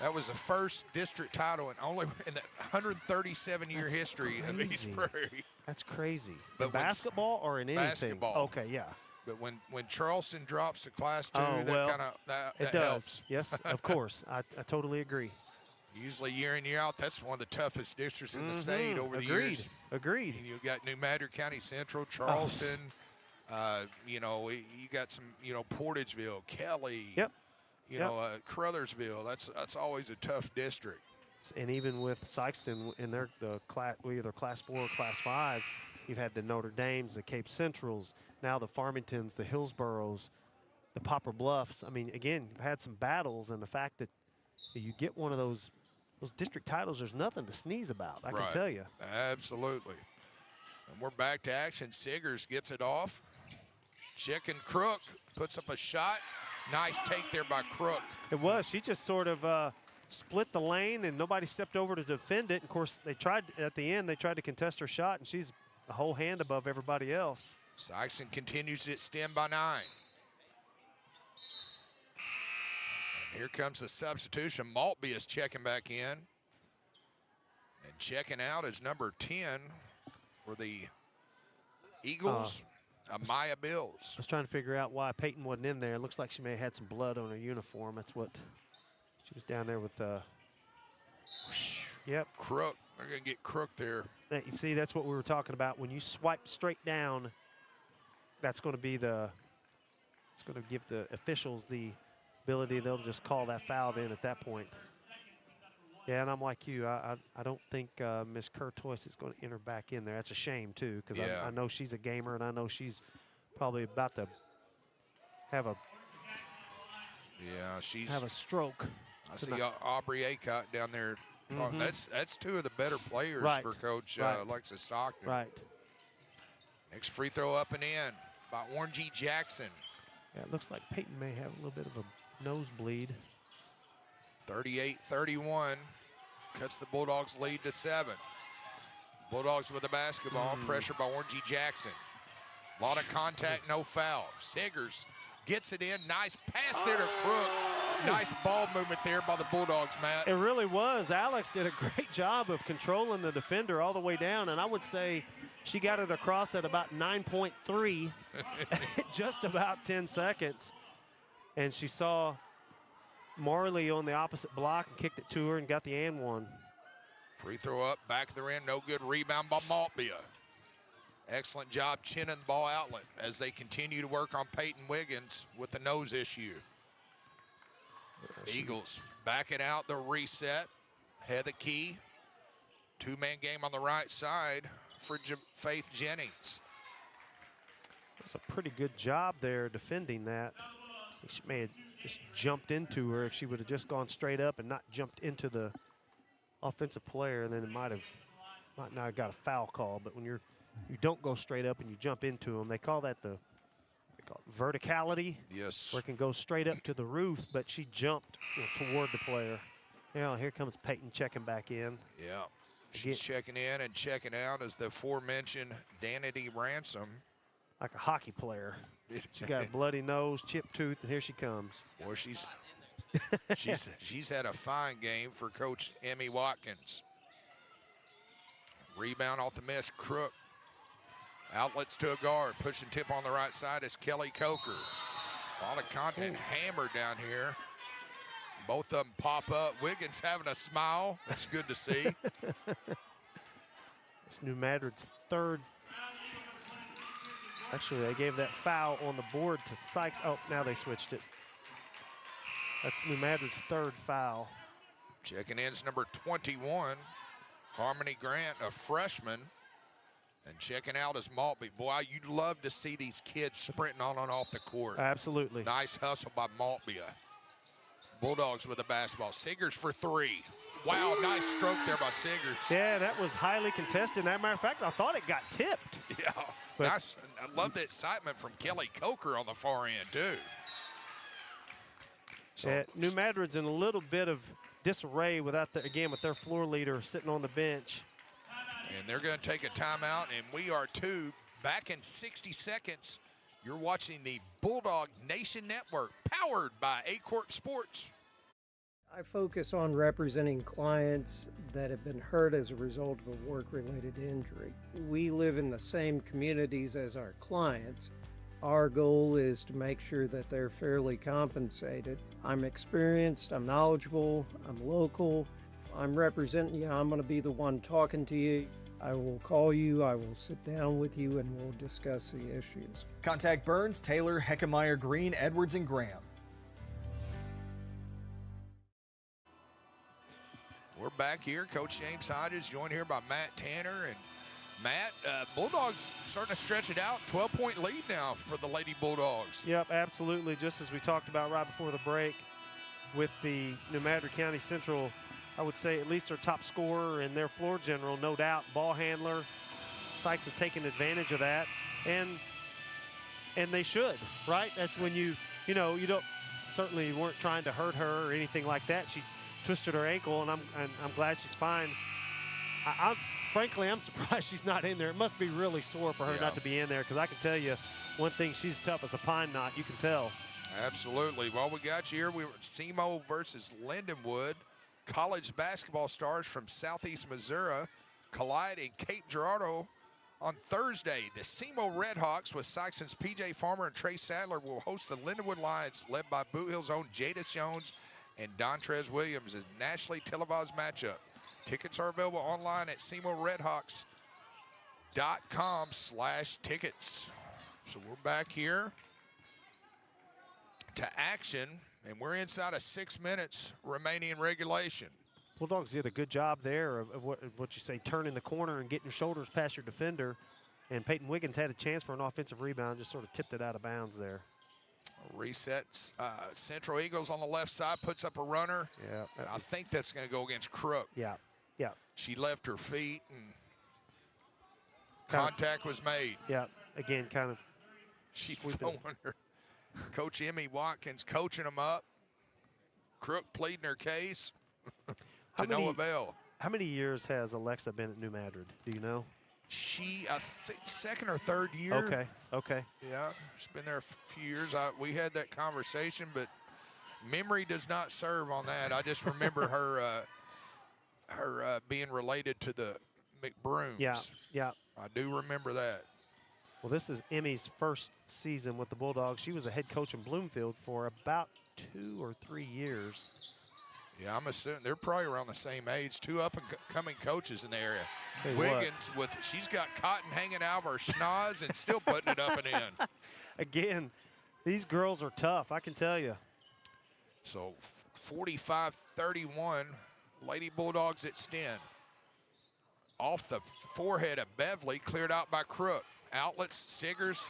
That was the first district title and only in the 137-year history of East Prairie. That's crazy. But in basketball or in anything? Basketball. Okay, yeah. But when Charleston drops to Class 2, that does. helps. Yes, of course. I totally agree. Usually year in, year out, that's one of the toughest districts in the state over the years. Agreed. You got New Madrid County Central, Charleston. You got some, Portageville, Kelly. Yep. Crothersville. That's always a tough district. And even with Sikeston in their either Class 4 or Class 5, you've had the Notre Dames, the Cape Centrals, now the Farmingtons, the Hillsboroughs, the Poplar Bluffs. I mean, again, you've had some battles, and the fact that you get one of those district titles, there's nothing to sneeze about, I can tell you. Absolutely. And we're back to action. Siggers gets it off. Chicken Crook puts up a shot. Nice take there by Crook. It was. She just sort of split the lane, and nobody stepped over to defend it. Of course, they tried at the end. They tried to contest her shot, and she's a whole hand above everybody else. Sikeston continues to extend by 9. And here comes the substitution. Maltby is checking back in. And checking out is number 10 for the Eagles, Amaya Bills. I was trying to figure out why Peyton wasn't in there. It looks like she may have had some blood on her uniform. That's what she was down there with. Yep. Crook. They're going to get Crook there. You see, that's what we were talking about. When you swipe straight down, that's going to be it's going to give the officials the ability. They'll just call that foul in at that point. Yeah, and I'm like you. I don't think Miss Curtois is going to enter back in there. That's a shame, too, because I know she's a gamer, and I know she's probably about to have a stroke. I see Aubrey Aycott down there. Mm-hmm. That's 2 of the better players for Coach Alexis Stockton. Right. Next free throw up and in by Orangey Jackson. Yeah, it looks like Peyton may have a little bit of a nosebleed. 38-31 cuts the Bulldogs lead to 7. Bulldogs with the basketball, pressure by Orangey Jackson. A lot of contact, no foul. Siggers gets it in, nice pass there to Crook. Nice ball movement there by the Bulldogs, Matt. It really was. Alex did a great job of controlling the defender all the way down, and I would say she got it across at about 9.3, just about 10 seconds. And she saw Marley on the opposite block and kicked it to her and got the and one. Free throw up, back of the rim, no good. Rebound by Maltby. Excellent job chinning the ball outlet as they continue to work on Peyton Wiggins with the nose issue. Eagles backing out the reset. Heather Key. 2-man game on the right side for Faith Jennings. It's a pretty good job there defending that. She may have just jumped into her. If she would have just gone straight up and not jumped into the offensive player, then it might not have got a foul call. But when you don't go straight up and you jump into them, they call it verticality. Yes. Where it can go straight up to the roof, but she jumped toward the player. Here comes Peyton checking back in. Yeah. She's checking in and checking out as the aforementioned Danity Ransom. Like a hockey player. She got a bloody nose, chipped tooth, and here she comes. Boy, she's had a fine game for Coach Emmy Watkins. Rebound off the miss, Crook. Outlets to a guard, push and tip on the right side is Kelly Coker. A lot of content hammered down here. Both of them pop up. Wiggins having a smile. That's good to see. It's New Madrid's third. Actually, they gave that foul on the board to Sykes. Oh, now they switched it. That's New Madrid's third foul. Checking in is number 21, Harmony Grant, a freshman. And checking out is Maltby. Boy, you'd love to see these kids sprinting on and off the court. Absolutely. Nice hustle by Maltby. Bulldogs with the basketball. Siggers for 3. Wow, nice stroke there by Siggers. Yeah, that was highly contested. As a matter of fact, I thought it got tipped. Yeah, nice. I love the excitement from Kelly Coker on the far end, too. So, New Madrid's in a little bit of disarray with their floor leader sitting on the bench. And they're going to take a timeout, and we are too. Back in 60 seconds, you're watching the Bulldog Nation Network, powered by A Corp Sports. I focus on representing clients that have been hurt as a result of a work-related injury. We live in the same communities as our clients. Our goal is to make sure that they're fairly compensated. I'm experienced, I'm knowledgeable, I'm local. I'm representing you. I'm going to be the one talking to you. I will call you. I will sit down with you, and we'll discuss the issues. Contact Burns, Taylor, Heckemeyer, Green, Edwards, and Graham. We're back here. Coach James Hodges joined here by Matt Tanner. And Matt, Bulldogs starting to stretch it out. 12-point lead now for the Lady Bulldogs. Yep, absolutely. Just as we talked about right before the break with the New Madrid County Central, I would say at least their top scorer and their floor general, no doubt, ball handler. Sykes has taken advantage of that, and they should, right? That's when you don't certainly weren't trying to hurt her or anything like that. She twisted her ankle, and I'm glad she's fine. Frankly, I'm surprised she's not in there. It must be really sore for her not to be in there, because I can tell you one thing, she's tough as a pine knot. You can tell. Absolutely. Well, we got you here. We were SEMO versus Lindenwood. College basketball stars from Southeast Missouri collide in Cape Girardeau on Thursday. The SEMO Redhawks with Sikeston's P.J. Farmer and Trey Sadler will host the Lindenwood Lions, led by Boot Hill's own Jadis Jones and Dontrez Williams, as nationally televised matchup. Tickets are available online at SEMORedhawks.com/tickets. So we're back here to action, and we're inside of 6 minutes remaining in regulation. Bulldogs did a good job there of what you say, turning the corner and getting your shoulders past your defender. And Peyton Wiggins had a chance for an offensive rebound, just sort of tipped it out of bounds there. Resets. Central Eagles on the left side puts up a runner. Yeah, I think that's going to go against Crook. Yeah. She left her feet, and contact was made. Yeah, again, kind of. She's throwing her. Coach Emmy Watkins coaching them up. Crook pleading her case to no avail. How many years has Alexa been at New Madrid? Do you know? She, I think, second or third year. Okay. Yeah, she's been there a few years. We had that conversation, but memory does not serve on that. I just remember her being related to the McBrooms. Yeah. I do remember that. Well, this is Emmy's first season with the Bulldogs. She was a head coach in Bloomfield for about 2 or 3 years. Yeah, I'm assuming they're probably around the same age. 2 up-and-coming coaches in the area. Hey, Wiggins, she's got cotton hanging out of her schnoz and still putting it up and in. Again, these girls are tough, I can tell you. So 45-31, Lady Bulldogs at Sten. Off the forehead of Beverly, cleared out by Crook. Outlets, Siggers,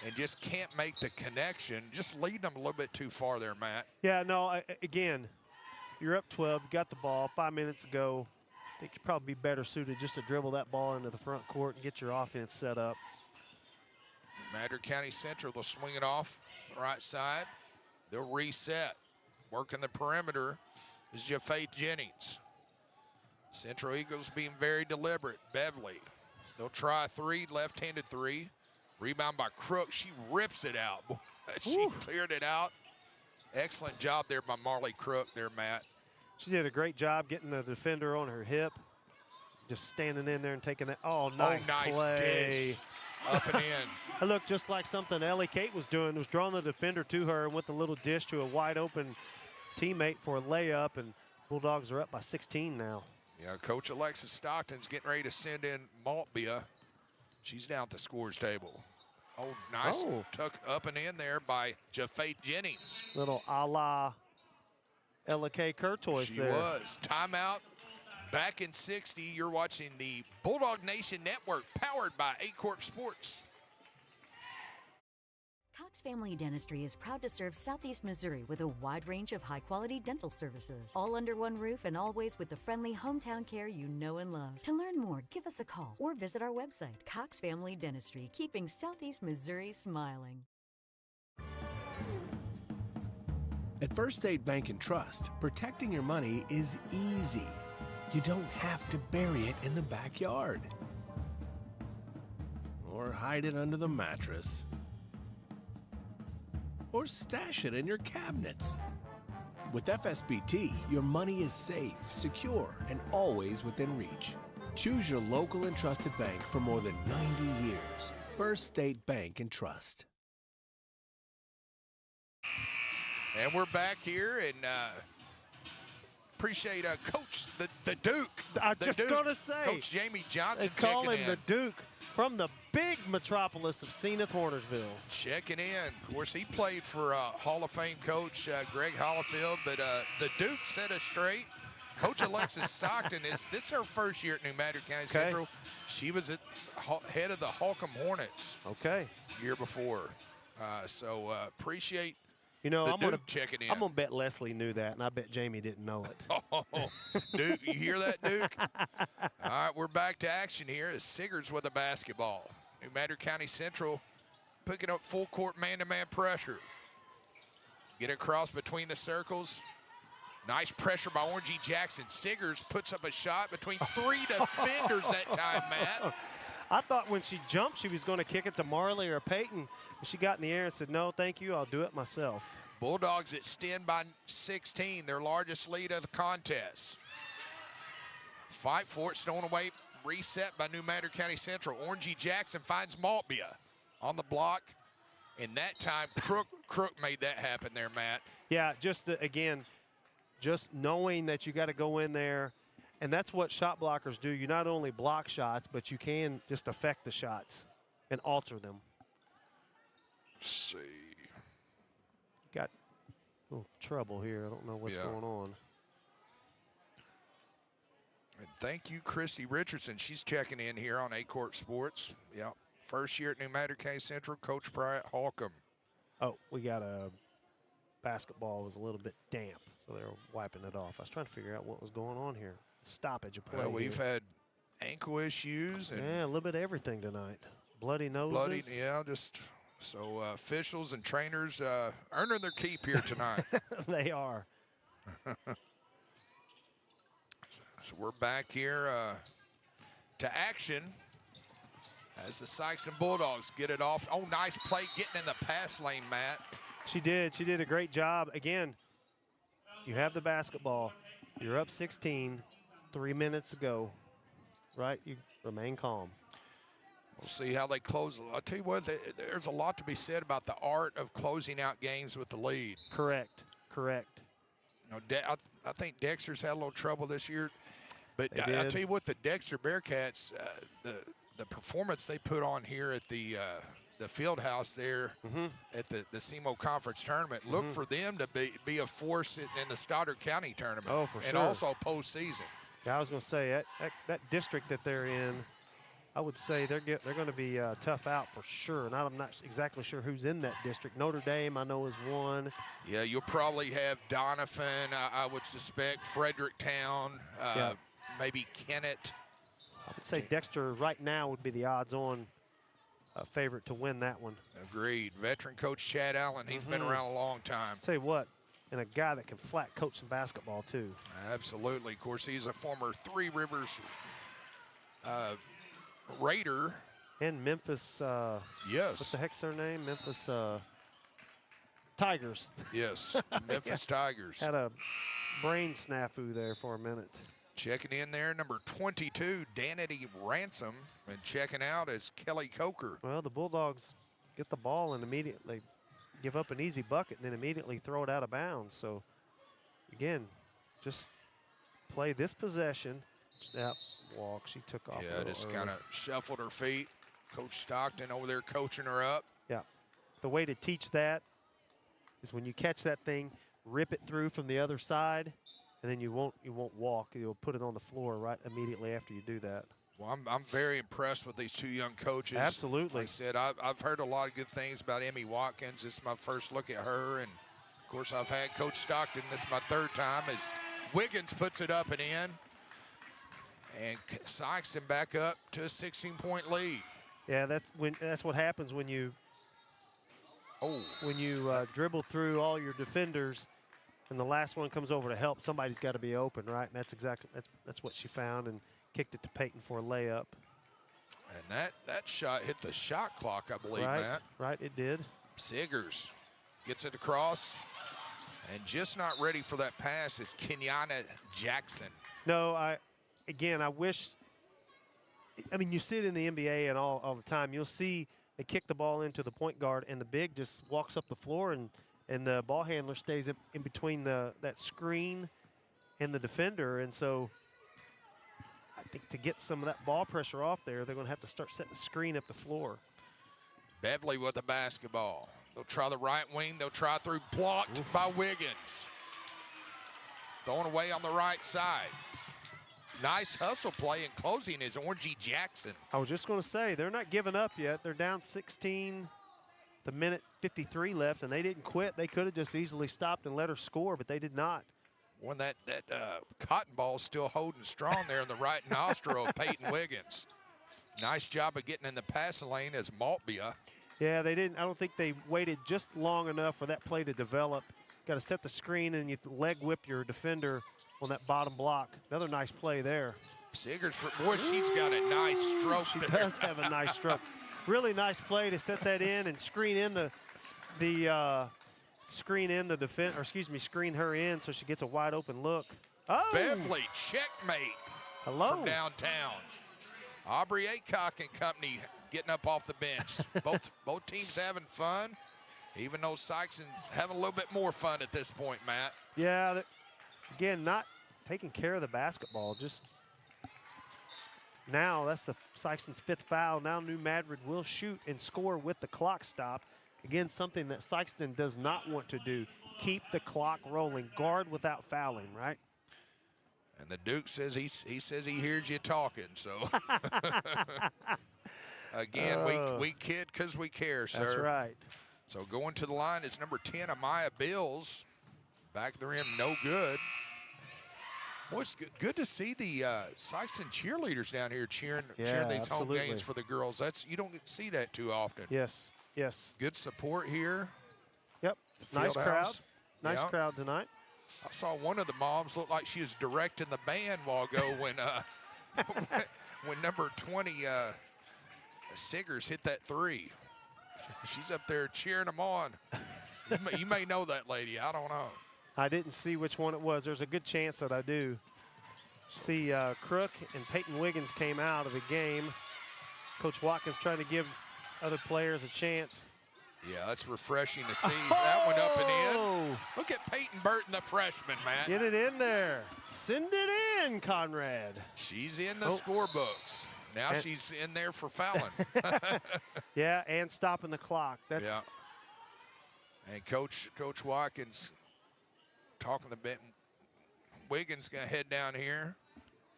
and just can't make the connection. Just leading them a little bit too far there, Matt. Yeah, no, again, you're up 12, you got the ball 5 minutes ago. I think you'd probably be better suited just to dribble that ball into the front court and get your offense set up. Madrid County Central, they'll swing it off the right side. They'll reset. Working the perimeter is Jaffe Jennings. Central Eagles being very deliberate. Beverly, they'll try a 3, left-handed 3. Rebound by Crook. She rips it out. She cleared it out. Excellent job there by Marley Crook there, Matt. She did a great job getting the defender on her hip. Just standing in there and taking that. Oh, nice play. Dish. Up and in. It looked just like something Ellie Kate was doing, was drawing the defender to her and with a little dish to a wide open teammate for a layup, and Bulldogs are up by 16 now. Yeah, Coach Alexis Stockton's getting ready to send in Maltbia. She's down at the scores table. Oh, nice tuck up and in there by Jaffe Jennings. Little a la Ella K. Courtois there. She was. Timeout. Back in 60, you're watching the Bulldog Nation Network, powered by A Corp Sports. Cox Family Dentistry is proud to serve Southeast Missouri with a wide range of high-quality dental services, all under one roof and always with the friendly hometown care you know and love. To learn more, give us a call or visit our website, Cox Family Dentistry, keeping Southeast Missouri smiling. At First State Bank and Trust, protecting your money is easy. You don't have to bury it in the backyard or hide it under the mattress, or stash it in your cabinets. With FSBT, your money is safe, secure, and always within reach. Choose your local and trusted bank for more than 90 years. First State Bank and Trust. And we're back here, and appreciate Coach the Duke. I'm just going to say. Coach Jamie Johnson they call him in. the Duke from the big metropolis of Zenith Hornersville. Checking in. Of course, he played for Hall of Fame coach Greg Hollifield, but the Duke set us straight. Coach Alexis Stockton, this her first year at New Madrid County Central. She was at head of the Holcomb Hornets year before. So appreciate I'm gonna checking in. I'm gonna bet Leslie knew that, and I bet Jamie didn't know it. Oh, Duke, you hear that, Duke? All right, we're back to action here as Siggers with the basketball. New Madrid County Central picking up full court man-to-man pressure. Get across between the circles. Nice pressure by Orangey Jackson. Siggers puts up a shot between 3 defenders that time, Matt. I thought when she jumped, she was going to kick it to Marley or Peyton. But she got in the air and said, no, thank you, I'll do it myself. Bulldogs extend by 16, their largest lead of the contest. Fight for it, stolen away, reset by New Madrid County Central. Orangey Jackson finds Maltbia on the block. And that time, Crook made that happen there, Matt. Yeah, just knowing that you got to go in there. And that's what shot blockers do. You not only block shots, but you can just affect the shots and alter them. Let's see. Got a little trouble here. I don't know what's going on. And thank you, Christy Richardson. She's checking in here on A-Court Sports. Yeah, first year at New Madrid County Central, Coach Bryant Holcomb. Oh, we got a basketball was a little bit damp, so they were wiping it off. I was trying to figure out what was going on here. Stoppage of play. Well, we've had ankle issues. And a little bit of everything tonight. Bloody noses. Just so officials and trainers earning their keep here tonight. They are. So we're back here to action as the Sikeston Bulldogs get it off. Oh, nice play getting in the pass lane, Matt. She did. She did a great job. Again, you have the basketball. You're up 16. 3 minutes to go, right? You remain calm. We'll see how they close. I'll tell you what, there's a lot to be said about the art of closing out games with the lead. Correct. You know, I think Dexter's had a little trouble this year, but I'll tell you what, the Dexter Bearcats, the performance they put on here at the field house there at the SEMO Conference Tournament, look for them to be a force in the Stoddard County Tournament. Oh, for sure. And also postseason. Yeah, I was going to say that district that they're in, I would say they're going to be tough out for sure. And I'm not exactly sure who's in that district. Notre Dame, I know, is one. Yeah, you'll probably have Donovan, I would suspect, Fredericktown, maybe Kennett. I would say Dexter right now would be the odds-on favorite to win that one. Agreed. Veteran coach Chad Allen, he's been around a long time. Tell you what, and a guy that can flat coach some basketball too. Absolutely. Of course, he's a former Three Rivers Raider. And Memphis. Yes. What the heck's their name? Memphis Tigers. Yes, Memphis Tigers. Had a brain snafu there for a minute. Checking in there, number 22, Danity Ransom. And checking out is Kelly Coker. Well, the Bulldogs get the ball and immediately give up an easy bucket and then immediately throw it out of bounds. So, again, just play this possession. That walk, she took off. Yeah, just kind of shuffled her feet. Coach Stockton over there coaching her up. Yeah. The way to teach that is when you catch that thing, rip it through from the other side, and then you won't walk. You'll put it on the floor right immediately after you do that. Well, I'm very impressed with these two young coaches. Absolutely. Like I said, I've heard a lot of good things about Emmy Watkins. This is my first look at her. And, of course, I've had Coach Stockton. This is my third time as Wiggins puts it up and in. And Sikeston back up to a 16-point lead. Yeah, that's what happens when you dribble through all your defenders and the last one comes over to help. Somebody's got to be open, right? And that's what she found and kicked it to Peyton for a layup. And that shot hit the shot clock, I believe, right, Matt. Right, it did. Siggers gets it across. And just not ready for that pass is Kenyatta Jackson. No, I wish – I mean, you see it in the NBA and all the time. You'll see they kick the ball into the point guard, and the big just walks up the floor, and the ball handler stays in between that screen and the defender. And so I think to get some of that ball pressure off there, they're going to have to start setting the screen up the floor. Beverly with the basketball. They'll try the right wing. They'll try through, blocked by Wiggins. Throwing away on the right side. Nice hustle play, and closing is Orangey Jackson. I was just going to say, they're not giving up yet. They're down 16, the minute 53 left, and they didn't quit. They could have just easily stopped and let her score, but they did not. When that cotton ball is still holding strong there in the right nostril of Peyton Wiggins. Nice job of getting in the passing lane as Maltbia. Yeah, they didn't. I don't think they waited just long enough for that play to develop. Got to set the screen, and you leg whip your defender on that bottom block. Another nice play there. Siggers, boy, she's got a nice stroke. She does have a nice stroke. Really nice play to set that in and screen in screen her in so she gets a wide open look. Oh! Beverly, checkmate. Hello. From downtown. Aubrey Aycock and company getting up off the bench. both teams having fun, even though Sikeston's having a little bit more fun at this point, Matt. Yeah, again, not taking care of the basketball. Just now, that's the Sikeston's 5th foul. Now New Madrid will shoot and score with the clock stopped. Again, something that Sikeston does not want to do. Keep the clock rolling. Guard without fouling, right? And the Duke says he says he hears you talking. So again, we kid because we care, sir. That's right. So going to the line is number 10, Amaya Bills. Back of the rim, no good. Boy, it's good to see the Sikeston cheerleaders down here cheering these home games for the girls. You don't see that too often. Yes. Yes. Good support here. Yep. Nice crowd. Nice crowd tonight. I saw one of the moms look like she was directing the band a while ago when when number 20 Siggers hit that 3. She's up there cheering them on. You may know that lady. I don't know. I didn't see which one it was. There's a good chance that I do. See, Crook and Peyton Wiggins came out of the game. Coach Watkins trying to give other players a chance. Yeah, that's refreshing to see. That one up and in. Look at Peyton Burton, the freshman, Matt. Get it in there. Send it in, Conrad. She's in the scorebooks. Now she's in there for fouling. Yeah, and stopping the clock. That's And Coach Watkins talking a bit. Wiggins going to head down here.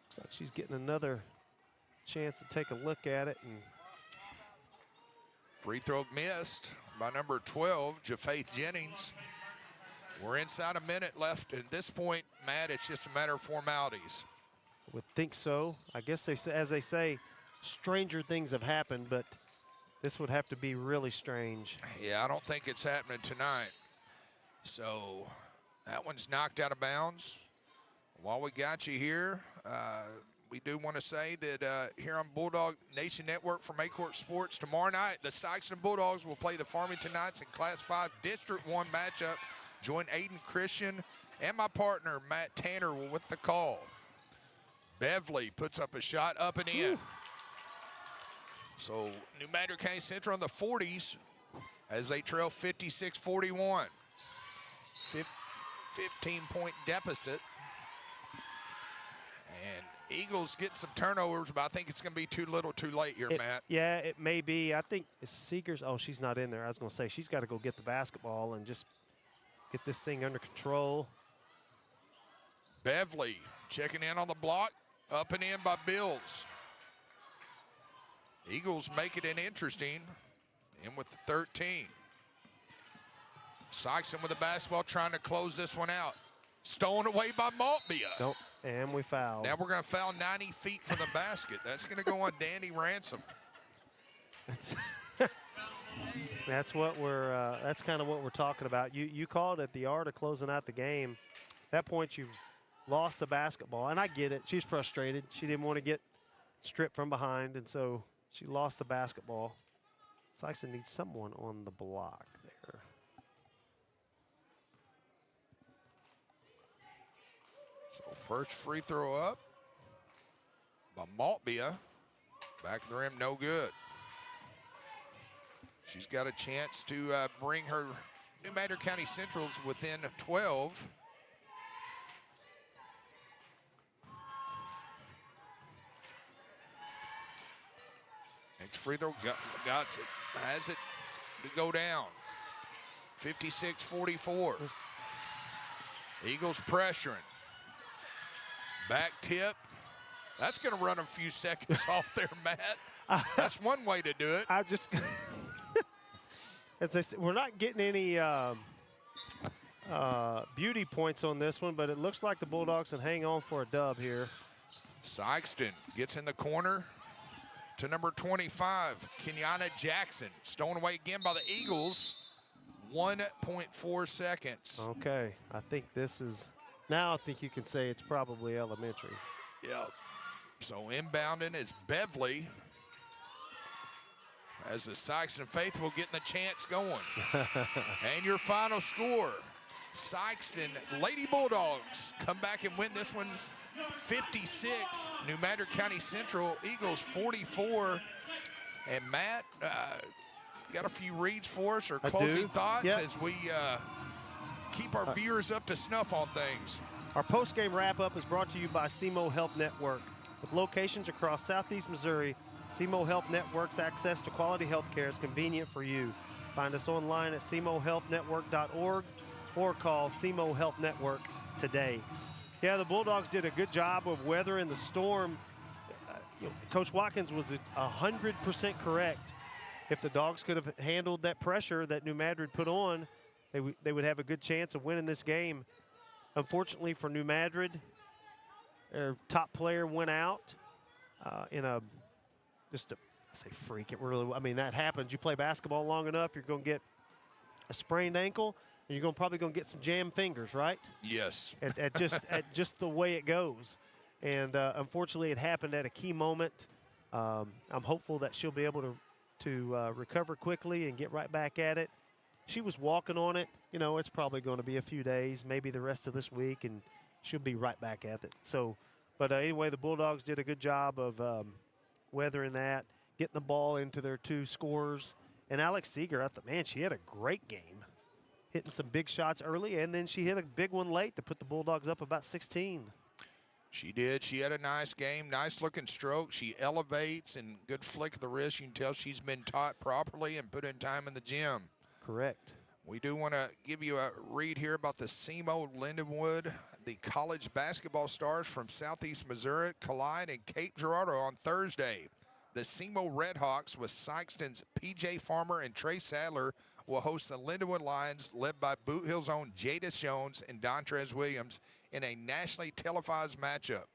Looks like she's getting another chance to take a look at it. And free throw missed by number 12, Jafaith Jennings. We're inside a minute left. At this point, Matt, it's just a matter of formalities. Would think so. I guess they say, as they say, stranger things have happened, but this would have to be really strange. Yeah, I don't think it's happening tonight. So that one's knocked out of bounds. While we got you here, we do want to say that here on Bulldog Nation Network from A-Court Sports, tomorrow night, the Sikeston Bulldogs will play the Farmington Knights in Class 5 District 1 matchup. Join Aiden Christian and my partner, Matt Tanner, with the call. Beverly puts up a shot up and in. So New Madrid County Central in the 40s as they trail 56-41. 15-point deficit. And Eagles get some turnovers, but I think it's going to be too little too late here, Matt. Yeah, it may be. I think Seegers, she's not in there. I was going to say she's got to go get the basketball and just get this thing under control. Beverly checking in on the block. Up and in by Bills. Eagles make it an interesting. In with the 13. Sikeston with the basketball trying to close this one out. Stolen away by Maltbia. Nope, and we foul. Now we're going to foul 90 feet from the basket. That's going to go on Danny Ransom. That's what we're. That's kind of what we're talking about. You called it the art of closing out the game. At that point, you've lost the basketball, and I get it. She's frustrated. She didn't want to get stripped from behind, and so she lost the basketball. Sikeston needs someone on the block there. So first free throw up by Maltbia. Back of the rim, no good. She's got a chance to bring her New Madrid County Centrals within 12. Next free throw, got it, has it to go down. 56-44. Eagles pressuring. Back tip. That's going to run a few seconds off there, Matt. That's one way to do it. I just, as I said, we're not getting any beauty points on this one, but it looks like the Bulldogs can hang on for a dub here. Sikeston gets in the corner to number 25, Kenyatta Jackson. Stolen away again by the Eagles. 1.4 seconds. Okay, I think this is, now I think you can say it's probably elementary. Yep. So inbounding is Beverly as the Sikeston faithful getting the chance going. And your final score, Sikeston Lady Bulldogs come back and win this one 56. New Madrid County Central Eagles 44. And Matt, got a few reads for us or closing thoughts as we keep our viewers up to snuff on things. Our post-game wrap-up is brought to you by SEMO Health Network. With locations across Southeast Missouri, SEMO Health Network's access to quality health care is convenient for you. Find us online at semohealthnetwork.org or call SEMO Health Network today. Yeah, the Bulldogs did a good job of weathering the storm. Coach Watkins was 100% correct. If the Dogs could have handled that pressure that New Madrid put on, they would have a good chance of winning this game. Unfortunately for New Madrid, their top player went out in a freak. It really, I mean, that happens. You play basketball long enough, you're going to get a sprained ankle, and you're probably going to get some jammed fingers, right? Yes. At just the way it goes. And unfortunately, it happened at a key moment. I'm hopeful that she'll be able to recover quickly and get right back at it. She was walking on it. You know, it's probably going to be a few days, maybe the rest of this week, and she'll be right back at it. So, but anyway, the Bulldogs did a good job of weathering that, getting the ball into their two scorers. And Alex Seeger, I thought, man, she had a great game, hitting some big shots early, and then she hit a big one late to put the Bulldogs up about 16. She did. She had a nice game, nice-looking stroke. She elevates and good flick of the wrist. You can tell she's been taught properly and put in time in the gym. Correct. We do want to give you a read here about the SEMO Lindenwood. The college basketball stars from Southeast Missouri collide in Cape Girardeau on Thursday. The SEMO Redhawks with Sikeston's P.J. Farmer and Trey Sadler will host the Lindenwood Lions, led by Boot Hill's own Jadis Jones and Dontrez Williams, in a nationally televised matchup.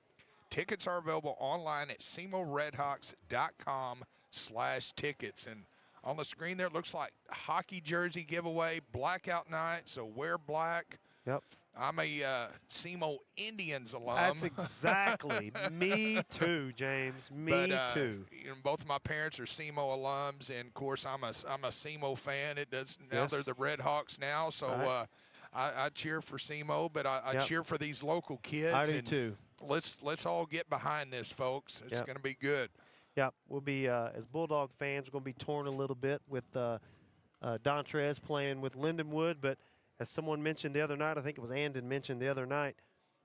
Tickets are available online at semoredhawks.com/tickets. And on the screen there, it looks like hockey jersey giveaway, blackout night, so wear black. Yep. I'm a SEMO Indians alum. That's exactly. Me too, James. Me too. You know, both of my parents are SEMO alums, and of course I'm a SEMO fan. It does now. They're the Red Hawks now, so right. I cheer for SEMO, but I cheer for these local kids. I do too. Let's all get behind this, folks. It's going to be good. Yeah, we'll be as Bulldog fans, we're going to be torn a little bit with Dontrez playing with Lindenwood, but as someone mentioned the other night, I think it was Andon mentioned the other night,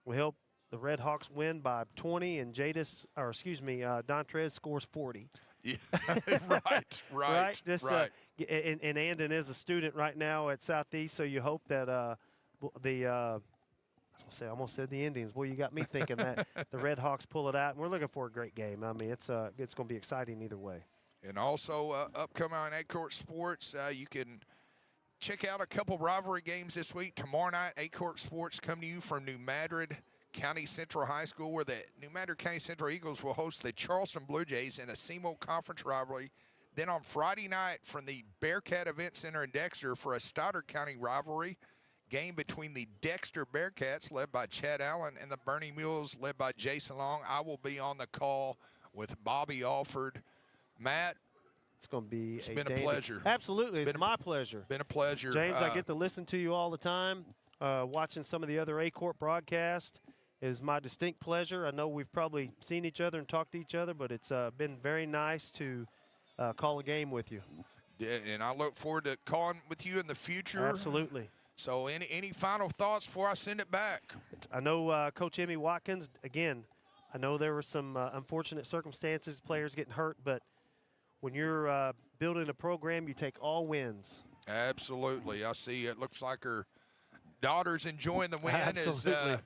we hope the Red Hawks win by 20 and Dontrez scores 40. Yeah, right. This, right. And Andon is a student right now at Southeast, so you hope that I almost said the Indians. Boy, you got me thinking that the Red Hawks pull it out. And we're looking for a great game. I mean, it's going to be exciting either way. And also upcoming on Court Sports, you can check out a couple rivalry games this week. Tomorrow night, Court Sports come to you from New Madrid County Central High School, where the New Madrid County Central Eagles will host the Charleston Blue Jays in a SEMO Conference rivalry. Then on Friday night from the Bearcat Event Center in Dexter for a Stoddard County rivalry game between the Dexter Bearcats, led by Chad Allen, and the Bernie Mules, led by Jason Long. I will be on the call with Bobby Alford. Matt, it's going to be it's been a pleasure. Absolutely. It's my pleasure. Been a pleasure. James, I get to listen to you all the time. Watching some of the other A-Court broadcasts is my distinct pleasure. I know we've probably seen each other and talked to each other, but it's been very nice to call a game with you. Yeah, and I look forward to calling with you in the future. Absolutely. So any final thoughts before I send it back? I know Coach Emmy Watkins, again, I know there were some unfortunate circumstances, players getting hurt, but when you're building a program, you take all wins. Absolutely. I see it looks like her daughter's enjoying the win. Absolutely.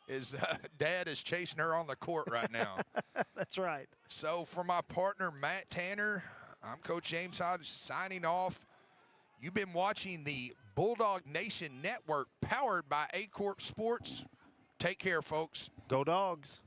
is Dad is chasing her on the court right now. That's right. So for my partner, Matt Tanner, I'm Coach James Hodge signing off. You've been watching the Bulldog Nation Network powered by A Corp Sports. Take care, folks. Go Dogs.